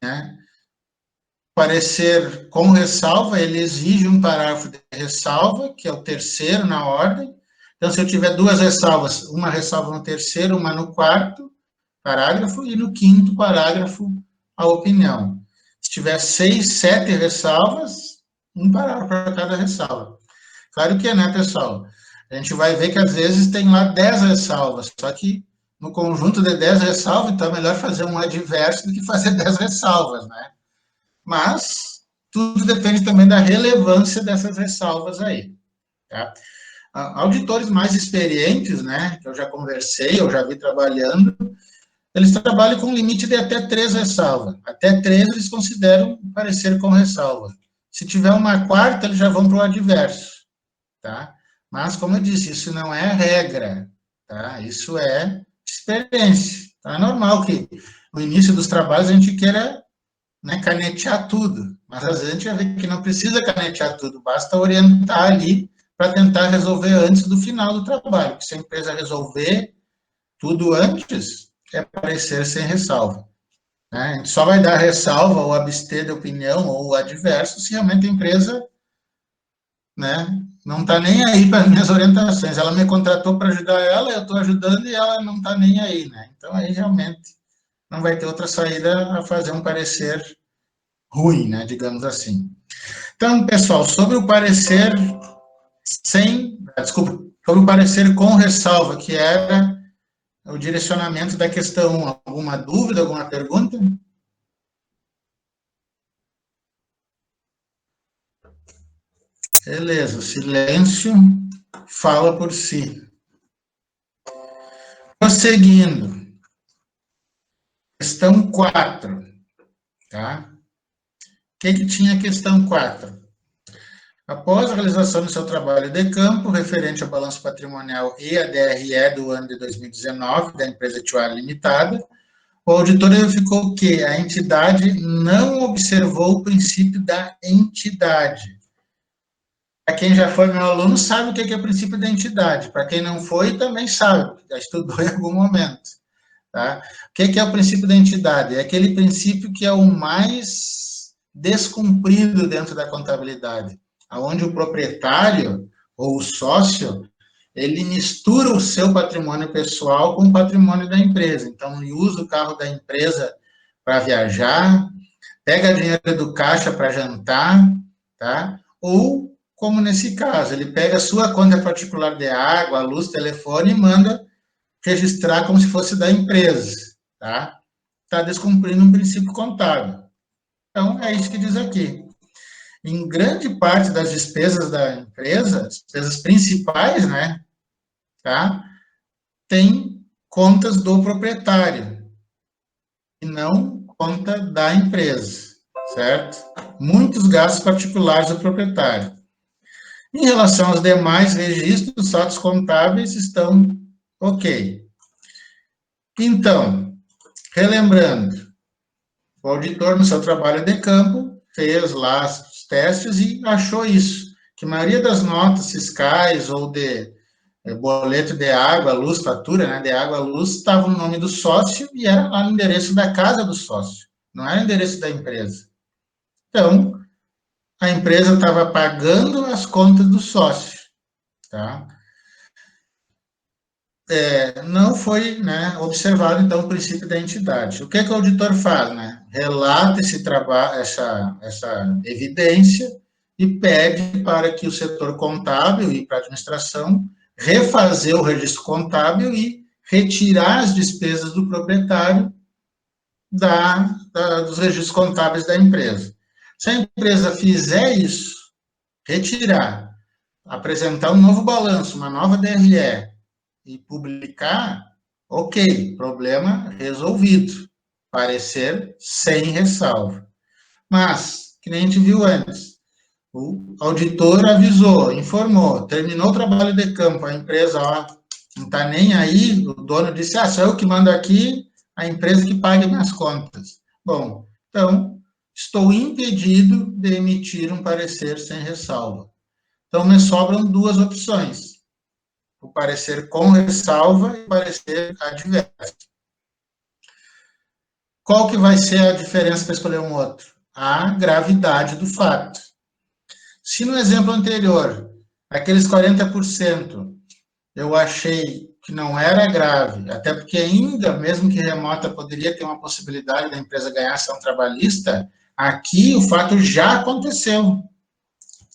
né? Parecer com ressalva, ele exige um parágrafo de ressalva, que é o terceiro na ordem. Então, se eu tiver 2 ressalvas, uma ressalva no terceiro, uma no 4º parágrafo, e no 5º parágrafo, a opinião. Se tiver 6, 7 ressalvas, um parágrafo para cada ressalva. Claro que é, né, pessoal? A gente vai ver que, às vezes, tem lá 10 ressalvas, só que no conjunto de 10 ressalvas, então é melhor fazer um adverso do que fazer 10 ressalvas, né? Mas tudo depende também da relevância dessas ressalvas aí, tá? Auditores mais experientes, né, que eu já conversei, eu já vi trabalhando, eles trabalham com limite de até 3 ressalvas. Até 3 eles consideram parecer com ressalva. Se tiver uma 4ª, eles já vão para o adverso, tá? Mas, como eu disse, isso não é regra, tá? Isso é experiência. Então, é normal que no início dos trabalhos a gente queira, né, canetear tudo, mas às vezes a gente vai ver que não precisa canetear tudo, basta orientar ali para tentar resolver antes do final do trabalho, porque se a empresa resolver tudo antes, é parecer sem ressalva, né? A gente só vai dar ressalva ou abster de opinião ou adverso se realmente a empresa, né, não está nem aí para as minhas orientações. Ela me contratou para ajudar ela, eu estou ajudando e ela não está nem aí, né? Então, aí realmente não vai ter outra saída a fazer um parecer ruim, né, digamos assim. Então, pessoal, sobre o parecer sobre o parecer com ressalva, que era o direcionamento da questão 1, alguma dúvida, alguma pergunta? Beleza, o silêncio fala por si. Prosseguindo. Questão 4, tá? O que tinha a questão 4? Após a realização do seu trabalho de campo, referente ao balanço patrimonial e a DRE do ano de 2019, da empresa Tchuar Limitada, o auditor verificou que a entidade não observou o princípio da entidade. Para quem já foi meu aluno, sabe o que é o princípio da entidade. Para quem não foi, também sabe, já estudou em algum momento. Tá? O que é o princípio da entidade? É aquele princípio que é o mais descumprido dentro da contabilidade, onde o proprietário ou o sócio, ele mistura o seu patrimônio pessoal com o patrimônio da empresa. Então, ele usa o carro da empresa para viajar, pega dinheiro do caixa para jantar, tá? Ou, como nesse caso, ele pega a sua conta particular de água, luz, telefone e manda registrar como se fosse da empresa, tá? Está descumprindo um princípio contábil. Então, é isso que diz aqui. Em grande parte das despesas da empresa, despesas principais, né, tá? Tem contas do proprietário e não conta da empresa, certo? Muitos gastos particulares do proprietário. Em relação aos demais registros, os atos contábeis estão ok. Então, relembrando, o auditor, no seu trabalho de campo, fez lá os testes e achou isso, que a maioria das notas fiscais ou de boleto de água, luz, fatura, né, de água, luz, estava no nome do sócio e era lá no endereço da casa do sócio, não era o endereço da empresa. Então, a empresa estava pagando as contas do sócio, tá? Não foi, né, observado, então, o princípio da entidade. O que o auditor faz, né? Relata esse trabalho, essa evidência e pede para que o setor contábil e para a administração refazer o registro contábil e retirar as despesas do proprietário dos registros contábeis da empresa. Se a empresa fizer isso, retirar, apresentar um novo balanço, uma nova DRE, e publicar, ok, problema resolvido, parecer sem ressalva. Mas, que nem a gente viu antes, o auditor avisou, informou, terminou o trabalho de campo, a empresa, ó, não está nem aí, o dono disse, sou eu que mando aqui, a empresa que pague minhas contas. Bom, então, estou impedido de emitir um parecer sem ressalva. Então, me sobram duas opções, o parecer com ressalva e o parecer adverso. Qual que vai ser a diferença para escolher um outro? A gravidade do fato. Se no exemplo anterior, aqueles 40%, eu achei que não era grave, até porque ainda, mesmo que remota, poderia ter uma possibilidade da empresa ganhar ação trabalhista, aqui o fato já aconteceu.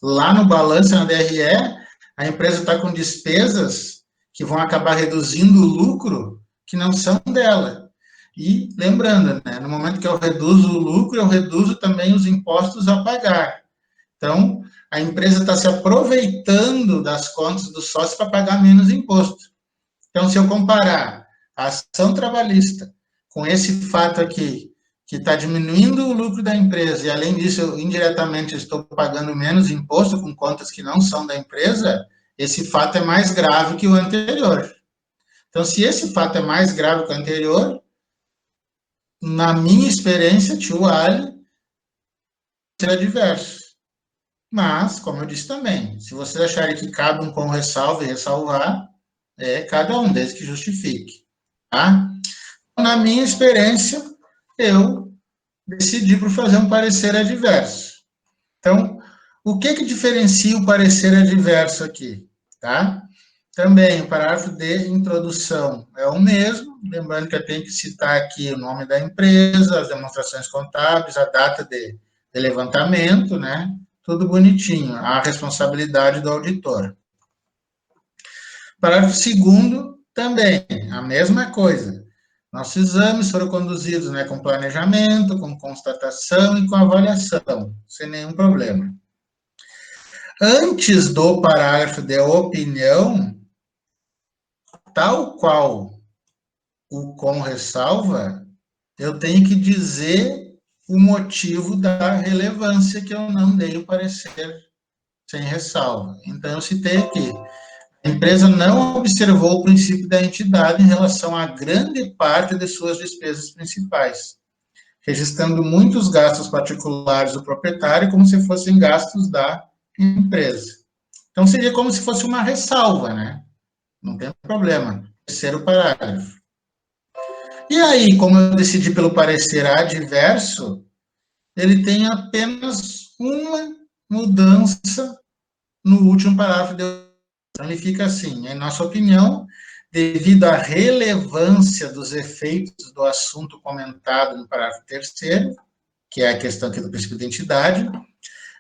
Lá no balanço, na DRE, a empresa está com despesas que vão acabar reduzindo o lucro que não são dela. E, lembrando, né, no momento que eu reduzo o lucro, eu reduzo também os impostos a pagar. Então, a empresa está se aproveitando das contas do sócio para pagar menos imposto. Então, se eu comparar a ação trabalhista com esse fato aqui, que está diminuindo o lucro da empresa, e além disso, eu, indiretamente, estou pagando menos imposto com contas que não são da empresa, esse fato é mais grave que o anterior. Então, se esse fato é mais grave que o anterior, na minha experiência, tio Ali, será adverso. Mas, como eu disse também, se vocês acharem que cabe um com ressalva e ressalvar, cada um, desde que justifique. Tá? Na minha experiência, eu decidi por fazer um parecer adverso. Então, o que diferencia o parecer adverso aqui? Tá? Também, o parágrafo de introdução é o mesmo, lembrando que eu tenho que citar aqui o nome da empresa, as demonstrações contábeis, a data de levantamento, né? Tudo bonitinho, a responsabilidade do auditor. Parágrafo 2º, também, a mesma coisa. Nossos exames foram conduzidos, né, com planejamento, com constatação e com avaliação, sem nenhum problema. Antes do parágrafo de opinião, tal qual o com ressalva, eu tenho que dizer o motivo da relevância que eu não dei o parecer sem ressalva. Então, eu citei aqui. A empresa não observou o princípio da entidade em relação à grande parte de suas despesas principais, registrando muitos gastos particulares do proprietário como se fossem gastos da empresa. Então, seria como se fosse uma ressalva, né? Não tem problema. Terceiro parágrafo. E aí, como eu decidi pelo parecer adverso, ele tem apenas uma mudança no último parágrafo. Então, ele fica assim: em nossa opinião, devido à relevância dos efeitos do assunto comentado no parágrafo 3º, que é a questão aqui do princípio de identidade,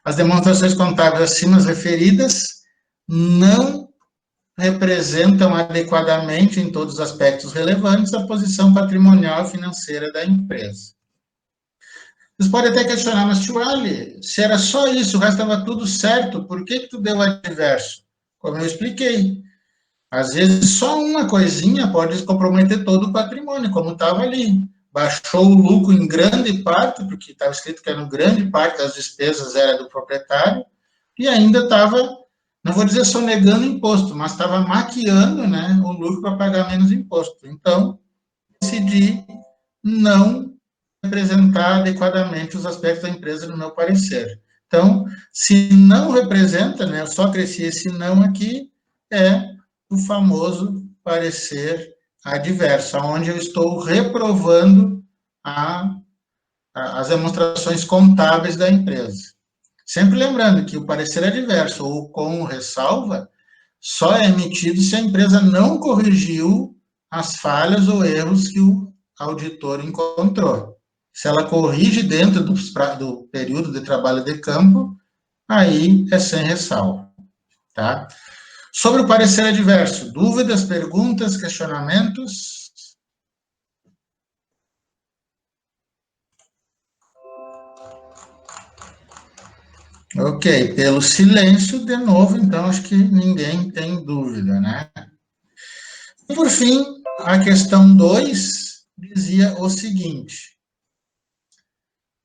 as demonstrações contábeis acima referidas não representam adequadamente, em todos os aspectos relevantes, a posição patrimonial e financeira da empresa. Vocês podem até questionar, mas, tio Ali, se era só isso, o resto estava tudo certo, por que tu deu adverso? Como eu expliquei, às vezes só uma coisinha pode comprometer todo o patrimônio, como estava ali. Baixou o lucro em grande parte, porque estava escrito que era grande parte das despesas era do proprietário, e ainda estava, não vou dizer sonegando imposto, mas estava maquiando, né, o lucro para pagar menos imposto. Então, decidi não representar adequadamente os aspectos da empresa, no meu parecer. Então, se não representa, né, eu só cresci esse não aqui, é o famoso parecer adverso, onde eu estou reprovando as demonstrações contábeis da empresa. Sempre lembrando que o parecer adverso ou com ressalva só é emitido se a empresa não corrigiu as falhas ou erros que o auditor encontrou. Se ela corrige dentro do período de trabalho de campo, aí é sem ressalva, tá? Sobre o parecer adverso, dúvidas, perguntas, questionamentos? Ok, pelo silêncio, de novo, então, acho que ninguém tem dúvida, né? E, por fim, a questão 2 dizia o seguinte: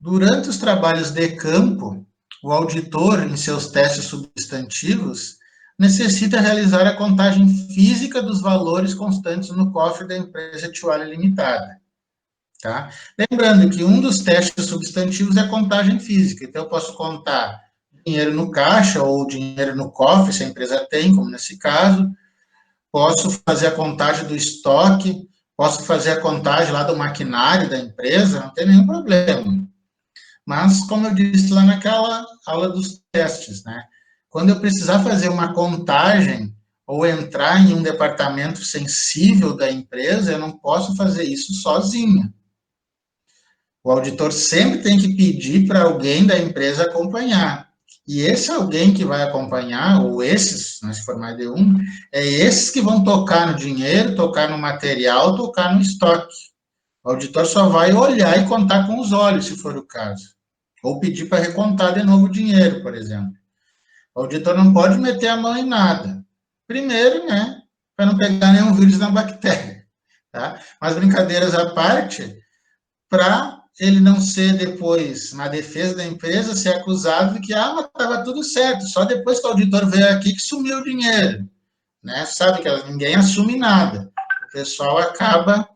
durante os trabalhos de campo, o auditor, em seus testes substantivos, necessita realizar a contagem física dos valores constantes no cofre da empresa Tchuala Limitada. Tá? Lembrando que um dos testes substantivos é a contagem física. Então, eu posso contar dinheiro no caixa ou dinheiro no cofre, se a empresa tem, como nesse caso. Posso fazer a contagem do estoque, posso fazer a contagem lá do maquinário da empresa, não tem nenhum problema. Mas, como eu disse lá naquela aula dos testes, né? Quando eu precisar fazer uma contagem ou entrar em um departamento sensível da empresa, eu não posso fazer isso sozinho. O auditor sempre tem que pedir para alguém da empresa acompanhar. E esse alguém que vai acompanhar, ou esses, se for mais de um, é esses que vão tocar no dinheiro, tocar no material, tocar no estoque. O auditor só vai olhar e contar com os olhos, se for o caso. Ou pedir para recontar de novo o dinheiro, por exemplo. O auditor não pode meter a mão em nada. Primeiro, né, para não pegar nenhum vírus na bactéria. Tá? Mas brincadeiras à parte, para ele não ser depois, na defesa da empresa, ser acusado de que, mas estava tudo certo, só depois que o auditor veio aqui que sumiu o dinheiro. Né? Sabe que ninguém assume nada. O pessoal acaba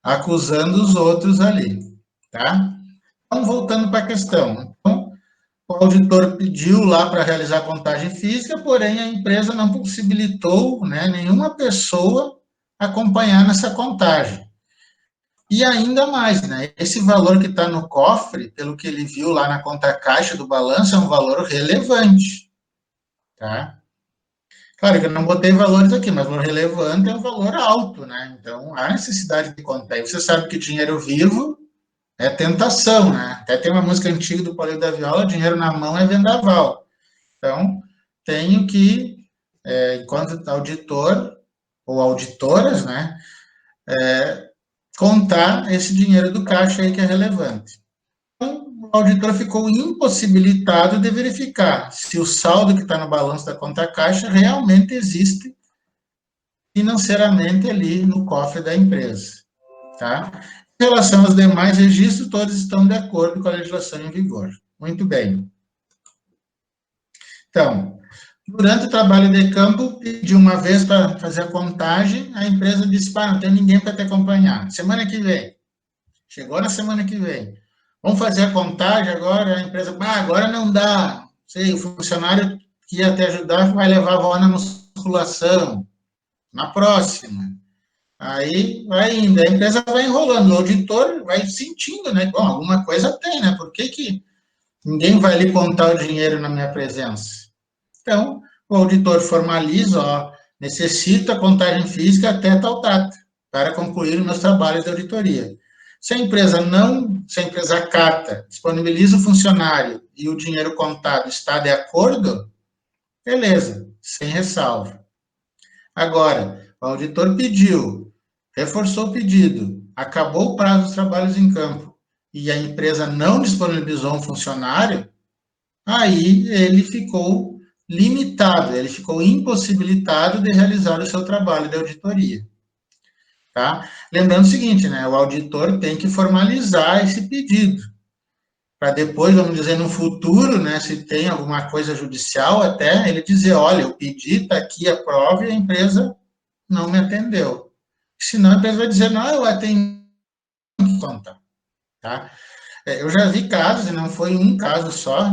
acusando os outros ali. Tá? Então, voltando para a questão. Então, o auditor pediu lá para realizar a contagem física, porém a empresa não possibilitou, né, nenhuma pessoa acompanhar nessa contagem. E ainda mais, né, esse valor que está no cofre, pelo que ele viu lá na conta-caixa do balanço, é um valor relevante, tá? Claro que eu não botei valores aqui, mas o valor relevante é um valor alto, né? Então, há necessidade de contar. E você sabe que dinheiro vivo é tentação, né? Até tem uma música antiga do Paulinho da Viola, dinheiro na mão é vendaval. Então, tenho que, enquanto auditor, ou auditoras, né, contar esse dinheiro do caixa aí que é relevante. Então, o auditor ficou impossibilitado de verificar se o saldo que está no balanço da conta caixa realmente existe financeiramente ali no cofre da empresa, tá? Em relação aos demais registros, todos estão de acordo com a legislação em vigor. Muito bem. Então, durante o trabalho de campo, pedi uma vez para fazer a contagem, a empresa disse, não tem ninguém para te acompanhar. Semana que vem. Chegou na semana que vem. Vamos fazer a contagem agora, a empresa, agora não dá. Sei, o funcionário que ia te ajudar vai levar a avó na musculação. Na próxima. Aí vai indo, a empresa vai enrolando, o auditor vai sentindo, né? Bom, alguma coisa tem, né? Por que ninguém vai lhe contar o dinheiro na minha presença? Então, o auditor formaliza, ó, necessito a contagem física até tal data, para concluir meus trabalhos de auditoria. Se a empresa acata, disponibiliza o funcionário e o dinheiro contado está de acordo, beleza, sem ressalva. Agora, o auditor pediu, reforçou o pedido, acabou o prazo dos trabalhos em campo e a empresa não disponibilizou um funcionário, aí ele ficou limitado, ele ficou impossibilitado de realizar o seu trabalho de auditoria. Tá? Lembrando o seguinte, né, o auditor tem que formalizar esse pedido, para depois, vamos dizer, no futuro, né, se tem alguma coisa judicial, até ele dizer, olha, eu pedi, está aqui a prova e a empresa não me atendeu. Senão a empresa vai dizer, não, eu atendi que contar. Tá? Eu já vi casos, e não foi um caso só,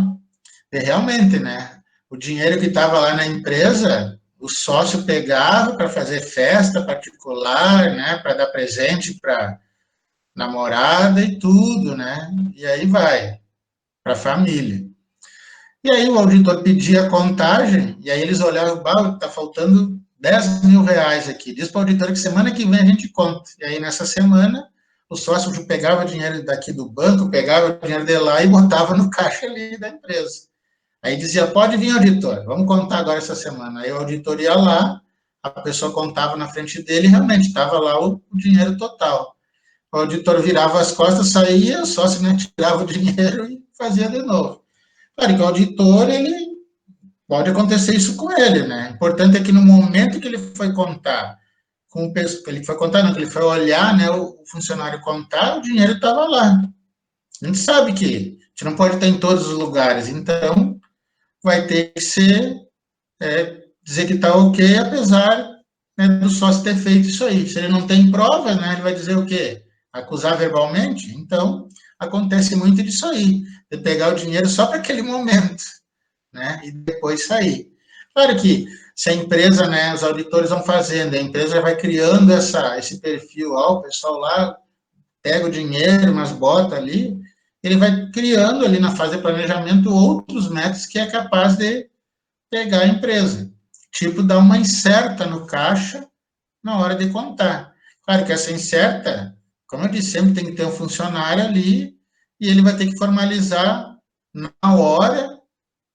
de realmente, né, o dinheiro que estava lá na empresa, o sócio pegava para fazer festa particular, né, para dar presente para namorada e tudo, né, e aí vai, para a família. E aí o auditor pedia a contagem, e aí eles olhavam, está faltando 10 mil reais aqui, diz para o auditor que semana que vem a gente conta, e aí nessa semana o sócio pegava dinheiro daqui do banco, pegava dinheiro de lá e botava no caixa ali da empresa. Aí dizia, pode vir, auditor, vamos contar agora essa semana. Aí o auditor ia lá, a pessoa contava na frente dele e realmente estava lá o dinheiro total. O auditor virava as costas, saía, só se não tirava o dinheiro e fazia de novo. Claro que o auditor, ele pode acontecer isso com ele, né? O importante é que no momento que ele foi contar, que ele foi olhar, né, o funcionário contar, o dinheiro estava lá. A gente sabe que a gente não pode estar em todos os lugares, então vai ter que ser, dizer que está ok, apesar, né, do sócio ter feito isso aí. Se ele não tem prova, né, ele vai dizer o quê? Acusar verbalmente? Então, acontece muito disso aí, de pegar o dinheiro só para aquele momento, né, e depois sair. Claro que, se a empresa, né, os auditores vão fazendo, a empresa vai criando esse perfil, ó, o pessoal lá pega o dinheiro, mas bota ali, ele vai criando ali na fase de planejamento outros métodos que é capaz de pegar a empresa. Tipo, dar uma incerta no caixa na hora de contar. Claro que essa incerta, como eu disse, sempre tem que ter um funcionário ali e ele vai ter que formalizar na hora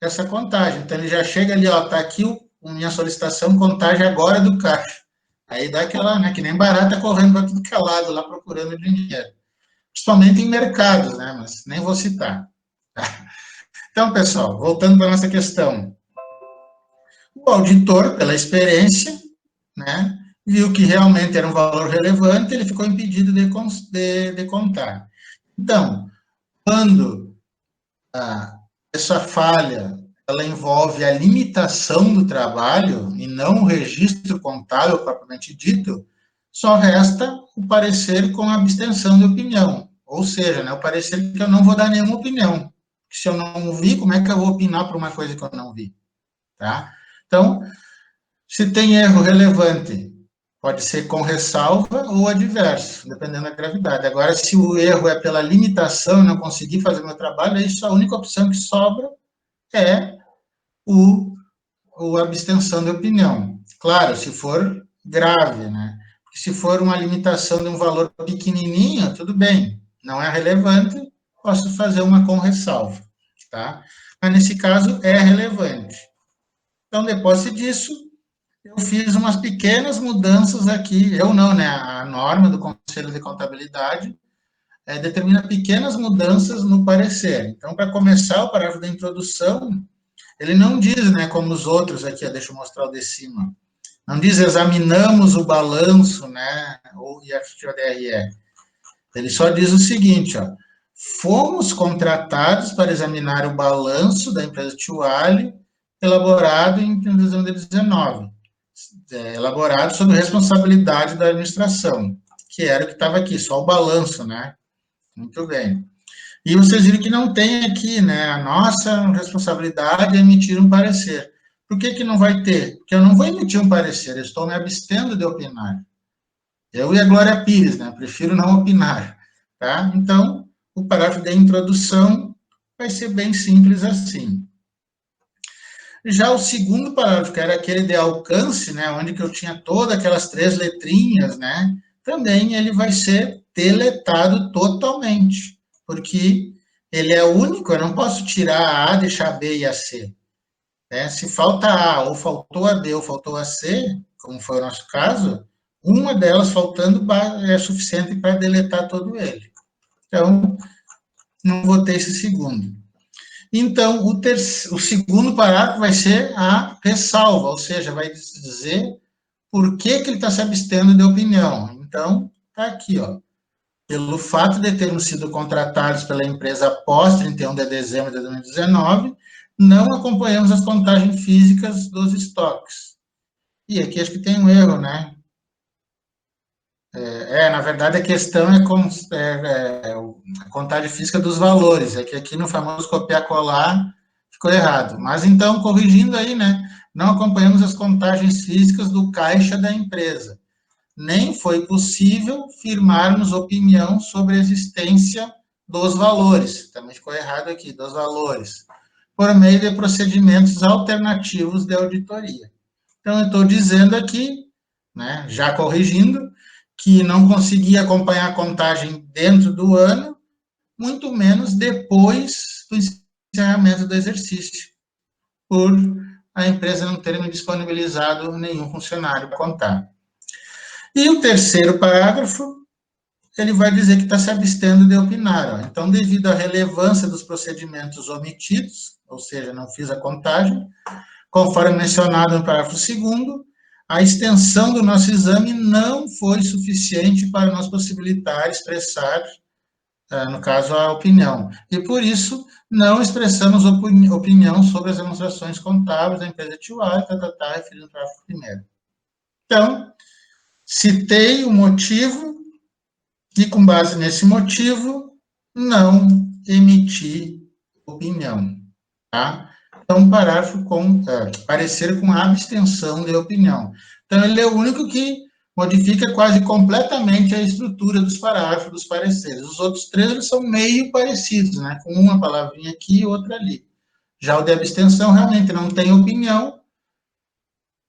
essa contagem. Então, ele já chega ali, ó, tá aqui minha solicitação, contagem agora do caixa. Aí dá aquela, né, que nem barata correndo para tudo que é lado lá procurando dinheiro. Principalmente em mercados, né, mas nem vou citar. Então, pessoal, voltando para a nossa questão. O auditor, pela experiência, né, viu que realmente era um valor relevante, ele ficou impedido de contar. Então, quando essa falha ela envolve a limitação do trabalho e não o registro contábil propriamente dito, só resta o parecer com abstenção de opinião. Ou seja, né, o parecer que eu não vou dar nenhuma opinião. Se eu não vi, como é que eu vou opinar por uma coisa que eu não vi? Tá? Então, se tem erro relevante, pode ser com ressalva ou adverso, dependendo da gravidade. Agora, se o erro é pela limitação e não conseguir fazer meu trabalho, aí só a única opção que sobra é a abstenção de opinião. Claro, se for grave, né? Porque se for uma limitação de um valor pequenininho, tudo bem, não é relevante, posso fazer uma com ressalva, tá? Mas nesse caso é relevante. Então, depois disso, eu fiz umas pequenas mudanças aqui, eu não, né? A norma do Conselho de Contabilidade determina pequenas mudanças no parecer. Então, para começar, o parágrafo da introdução, ele não diz, né, como os outros aqui, ó, deixa eu mostrar o de cima, não diz examinamos o balanço, né, ou IFT-DRE. Ele só diz o seguinte, ó, fomos contratados para examinar o balanço da empresa Tuale, elaborado em 2019, elaborado sob responsabilidade da administração, que era o que estava aqui, só o balanço, né? Muito bem. E vocês viram que não tem aqui, né, a nossa responsabilidade é emitir um parecer. Por que não vai ter? Porque eu não vou emitir um parecer, eu estou me abstendo de opinar. Eu e a Glória Pires, né? Prefiro não opinar, tá? Então, o parágrafo de introdução vai ser bem simples assim. Já o segundo parágrafo, que era aquele de alcance, né? Onde que eu tinha todas aquelas 3 letrinhas, né? Também ele vai ser deletado totalmente, porque ele é único, eu não posso tirar a A, deixar a B e a C. Né? Se falta A, ou faltou a B, ou faltou a C, como foi o nosso caso, uma delas faltando é suficiente para deletar todo ele. Então, não vou ter esse segundo. Então, o segundo parágrafo vai ser a ressalva, ou seja, vai dizer por que ele está se abstendo de opinião. Então, está aqui, ó. Pelo fato de termos sido contratados pela empresa após 31 de dezembro de 2019, não acompanhamos as contagens físicas dos estoques. E aqui acho que tem um erro, né? Na verdade, a questão é a contagem física dos valores. É que aqui no famoso copiar-colar ficou errado. Mas então, corrigindo aí, né? Não acompanhamos as contagens físicas do caixa da empresa. Nem foi possível firmarmos opinião sobre a existência dos valores. Também ficou errado aqui, dos valores. Por meio de procedimentos alternativos de auditoria. Então, eu estou dizendo aqui, né, já corrigindo, que não consegui acompanhar a contagem dentro do ano, muito menos depois do encerramento do exercício, por a empresa não ter me disponibilizado nenhum funcionário para contar. E o terceiro parágrafo, ele vai dizer que está se abstendo de opinar. Ó. Então, devido à relevância dos procedimentos omitidos, ou seja, não fiz a contagem, conforme mencionado no parágrafo 2º, a extensão do nosso exame não foi suficiente para nos possibilitar expressar, no caso, a opinião. E, por isso, não expressamos opinião sobre as demonstrações contábeis da empresa TUA, referido no parágrafo 1º. Então, citei o motivo e, com base nesse motivo, não emiti opinião, tá? Então, parágrafo com parecer com abstenção de opinião. Então, ele é o único que modifica quase completamente a estrutura dos parágrafos, dos pareceres. Os outros 3, eles são meio parecidos, né? Com uma palavrinha aqui e outra ali. Já o de abstenção, realmente, não tem opinião.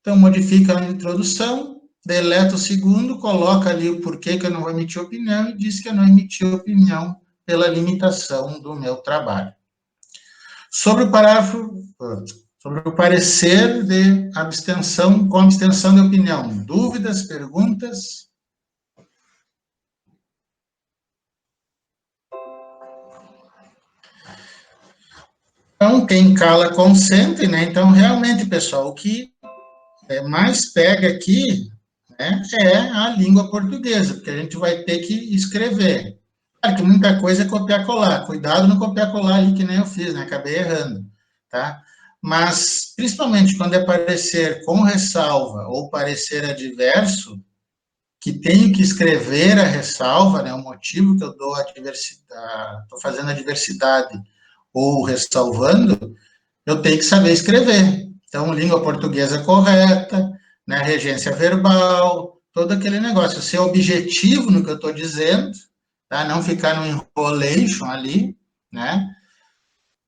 Então, modifica a introdução, deleta o segundo, coloca ali o porquê que eu não vou emitir opinião e diz que eu não emiti opinião pela limitação do meu trabalho. Sobre o parágrafo, sobre o parecer de abstenção, com abstenção de opinião. Dúvidas, perguntas? Então, quem cala consente, né? Então, realmente, pessoal, o que mais pega aqui, né, é a língua portuguesa, porque a gente vai ter que escrever. Claro que muita coisa é copiar-colar. Cuidado no copiar-colar ali, que nem eu fiz, né? Acabei errando, tá? Mas, principalmente quando é parecer com ressalva ou parecer adverso, que tenho que escrever a ressalva, né? O motivo que eu dou a diversidade, estou fazendo a diversidade ou ressalvando, eu tenho que saber escrever. Então, língua portuguesa correta, né? Regência verbal, todo aquele negócio. Ser objetivo no que eu estou dizendo, tá? Não ficar no enrolation ali, né?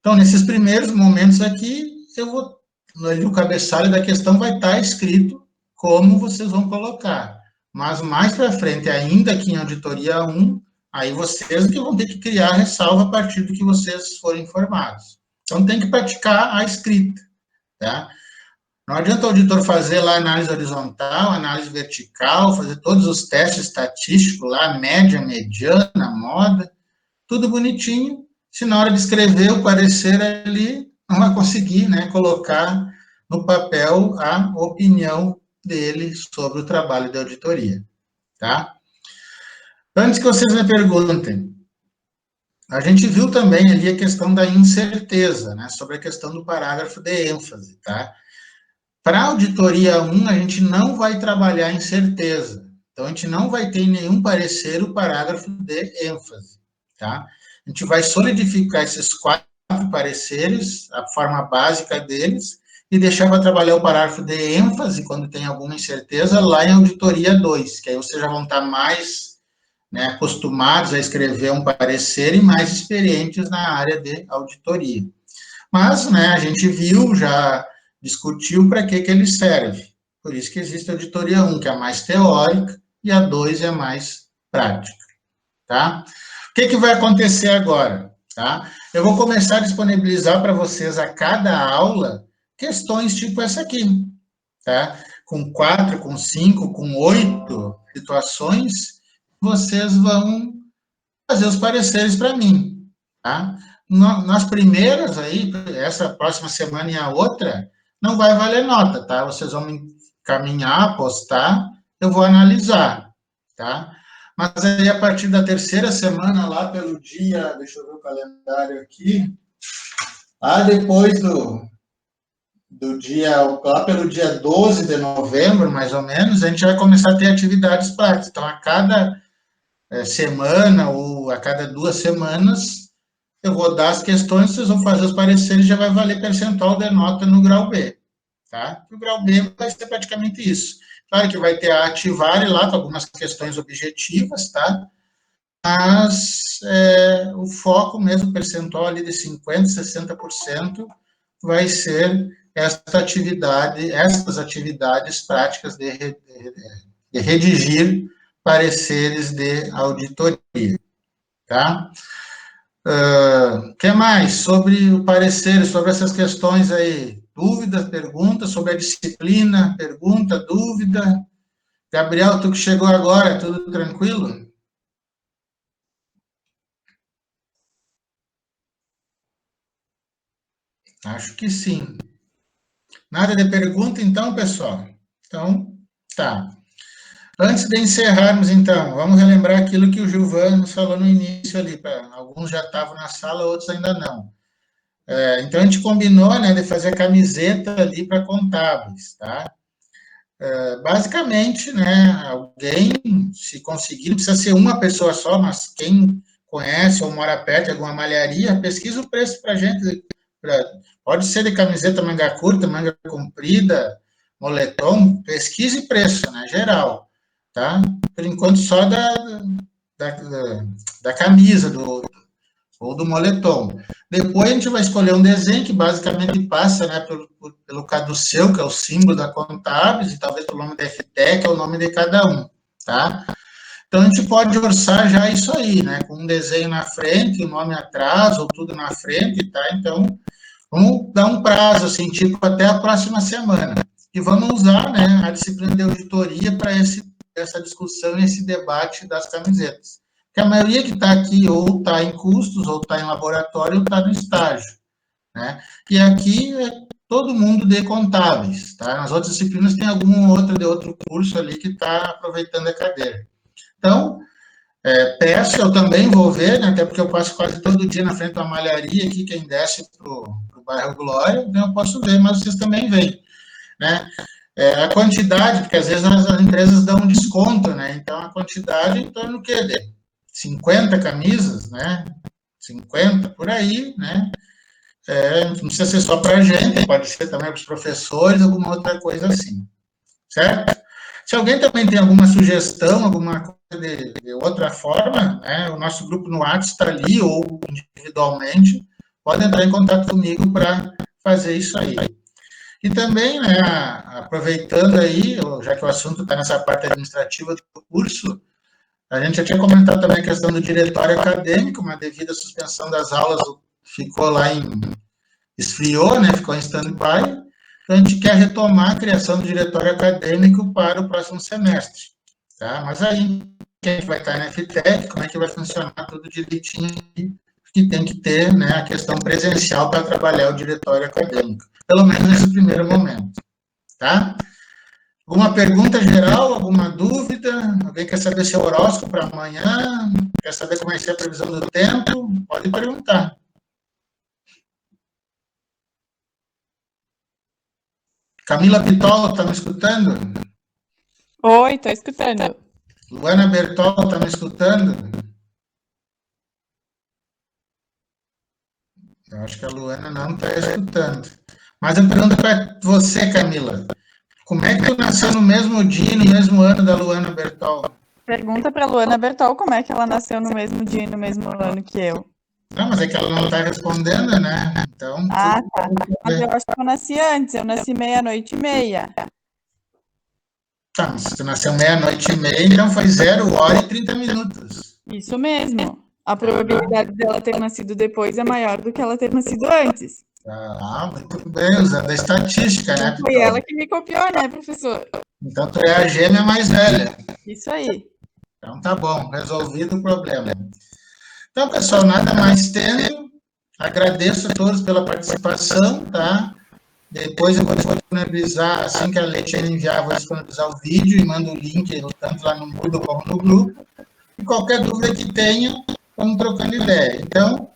Então, nesses primeiros momentos aqui, no cabeçalho da questão vai estar escrito como vocês vão colocar. Mas mais para frente, ainda aqui em auditoria 1, aí vocês que vão ter que criar a ressalva a partir do que vocês forem informados. Então, tem que praticar a escrita, tá? Não adianta o auditor fazer lá análise horizontal, análise vertical, fazer todos os testes estatísticos lá, média, mediana, moda, tudo bonitinho, se na hora de escrever o parecer ali, não vai conseguir, né, colocar no papel a opinião dele sobre o trabalho de auditoria, tá? Antes que vocês me perguntem, a gente viu também ali a questão da incerteza, né, sobre a questão do parágrafo de ênfase, tá? Para a auditoria 1, a gente não vai trabalhar em certeza. Então, a gente não vai ter em nenhum parecer o parágrafo de ênfase, tá? A gente vai solidificar esses 4 pareceres, a forma básica deles, e deixar para trabalhar o parágrafo de ênfase, quando tem alguma incerteza, lá em auditoria 2, que aí vocês já vão estar mais, né, acostumados a escrever um parecer e mais experientes na área de auditoria. Mas, né, a gente viu, já discutiu para que ele serve. Por isso que existe a auditoria 1, que é a mais teórica, e a 2 é mais prática, tá? O que vai acontecer agora, tá? Eu vou começar a disponibilizar para vocês a cada aula questões tipo essa aqui, tá? Com 4, com 5, com 8 situações, vocês vão fazer os pareceres para mim, tá? Nas primeiras aí, essa próxima semana e a outra, não vai valer nota, tá? Vocês vão me encaminhar, postar, eu vou analisar, tá? Mas aí, a partir da terceira semana, lá pelo dia, deixa eu ver o calendário aqui, lá depois do dia, lá pelo dia 12 de novembro, mais ou menos, a gente vai começar a ter atividades práticas. Então, a cada semana ou a cada 2 semanas, eu vou dar as questões, vocês vão fazer os pareceres, já vai valer percentual de nota no grau B, tá? O grau B vai ser praticamente isso. Claro que vai ter a ativar lá com algumas questões objetivas, tá? Mas o foco mesmo, percentual ali de 50%, 60%, vai ser essas atividades práticas de redigir pareceres de auditoria, tá? Que mais? Sobre o parecer, sobre essas questões aí, dúvidas, perguntas, sobre a disciplina, pergunta, dúvida. Gabriel, tu que chegou agora, tudo tranquilo? Acho que sim. Nada de pergunta, então, pessoal? Então, tá. Antes de encerrarmos, então, vamos relembrar aquilo que o Gilvan nos falou no início ali. Alguns já estavam na sala, outros ainda não. Então, a gente combinou, né, de fazer a camiseta ali para contábeis, tá? Basicamente, né, alguém, se conseguir, não precisa ser uma pessoa só, mas quem conhece ou mora perto de alguma malharia, pesquisa o preço para a gente. Pode ser de camiseta manga curta, manga comprida, moletom, pesquise preço, né, geral. Tá? Por enquanto, só da camisa ou do moletom. Depois, a gente vai escolher um desenho que basicamente passa, né, pelo caduceu, que é o símbolo da Contábeis, e talvez pelo nome da FTE, que é o nome de cada um. Tá? Então, a gente pode orçar já isso aí, né, com um desenho na frente, o nome atrás, ou tudo na frente, tá? Então, vamos dar um prazo, assim, tipo, até a próxima semana. E vamos usar, né, a disciplina de auditoria para essa discussão e esse debate das camisetas. Porque a maioria que está aqui ou está em custos, ou está em laboratório, ou está no estágio, né? E aqui é todo mundo de contábeis, tá? Nas outras disciplinas tem algum outro de outro curso ali que está aproveitando a cadeira. Então, peço, eu também vou ver, né, até porque eu passo quase todo dia na frente da malharia aqui, quem desce para o bairro Glória, então eu posso ver, mas vocês também veem, né? A quantidade, porque às vezes as empresas dão um desconto, né? Então, a quantidade em torno de 50 camisas, né? 50, por aí, né? Não precisa ser só para a gente, pode ser também para os professores, alguma outra coisa assim, certo? Se alguém também tem alguma sugestão, alguma coisa de outra forma, né? O nosso grupo no WhatsApp está ali, ou individualmente, pode entrar em contato comigo para fazer isso aí. E também, né, aproveitando aí, já que o assunto está nessa parte administrativa do curso, a gente já tinha comentado também a questão do diretório acadêmico, mas devido à suspensão das aulas, ficou lá esfriou, né, ficou em stand-by. Então, a gente quer retomar a criação do diretório acadêmico para o próximo semestre, tá? Mas aí, quem vai estar na FTEC, como é que vai funcionar tudo direitinho, que tem que ter, né, a questão presencial para trabalhar o diretório acadêmico, pelo menos nesse primeiro momento, tá? Alguma pergunta geral, alguma dúvida? Alguém quer saber se é horóscopo para amanhã? Quer saber como vai ser a previsão do tempo? Pode perguntar. Camila Pitolo, está me escutando? Oi, estou escutando. Luana Bertol, está me escutando? Eu acho que a Luana não está escutando. Mas eu pergunto para você, Camila, como é que tu nasceu no mesmo dia e no mesmo ano da Luana Bertol? Pergunta para Luana Bertol como é que ela nasceu no mesmo dia e no mesmo ano que eu. Não, mas é que ela não está respondendo, né? Então. Ah, tá. Mas eu acho que eu nasci antes, eu nasci 00:30. Tá, mas se tu nasceu 00:30, então foi 0h30. Isso mesmo. A probabilidade dela ter nascido depois é maior do que ela ter nascido antes. Ah, muito bem, usando a estatística, né? Foi ela que me copiou, né, professor? Então tu é a gêmea mais velha. Isso aí. Então tá bom, resolvido o problema. Então, pessoal, nada mais tendo. Agradeço a todos pela participação, tá? Depois eu vou disponibilizar, assim que a Leite enviar, vou disponibilizar o vídeo e mando o link, tanto lá no Moodle como no grupo. E qualquer dúvida que tenha, vamos trocando ideia. Então,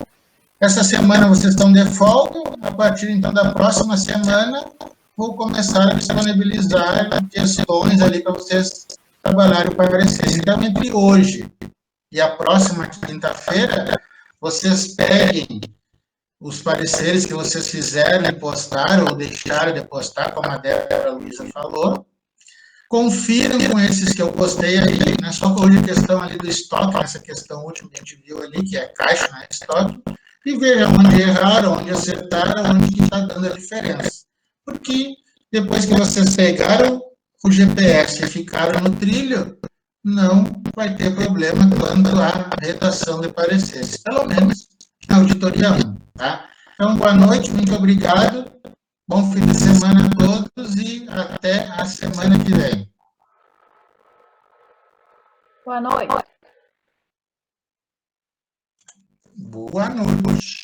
essa semana vocês estão de folga, a partir então da próxima semana, vou começar a disponibilizar questões ali para vocês trabalharem o parecer. Então, entre hoje e a próxima quinta-feira, vocês peguem os pareceres que vocês fizeram e postaram, ou deixaram de postar, como a Débora Luiza falou, confiram com esses que eu postei ali, né? Só corrigir a questão ali do estoque, essa questão última que a gente viu ali, que é caixa, né? Estoque, e vejam onde erraram, onde acertaram, onde que está dando a diferença. Porque depois que vocês pegaram o GPS e ficaram no trilho, não vai ter problema quanto à redação de pareceres, pelo menos na auditoria 1, tá? Então, boa noite, muito obrigado, bom fim de semana a todos e até a semana que vem. Boa noite. Boa noite.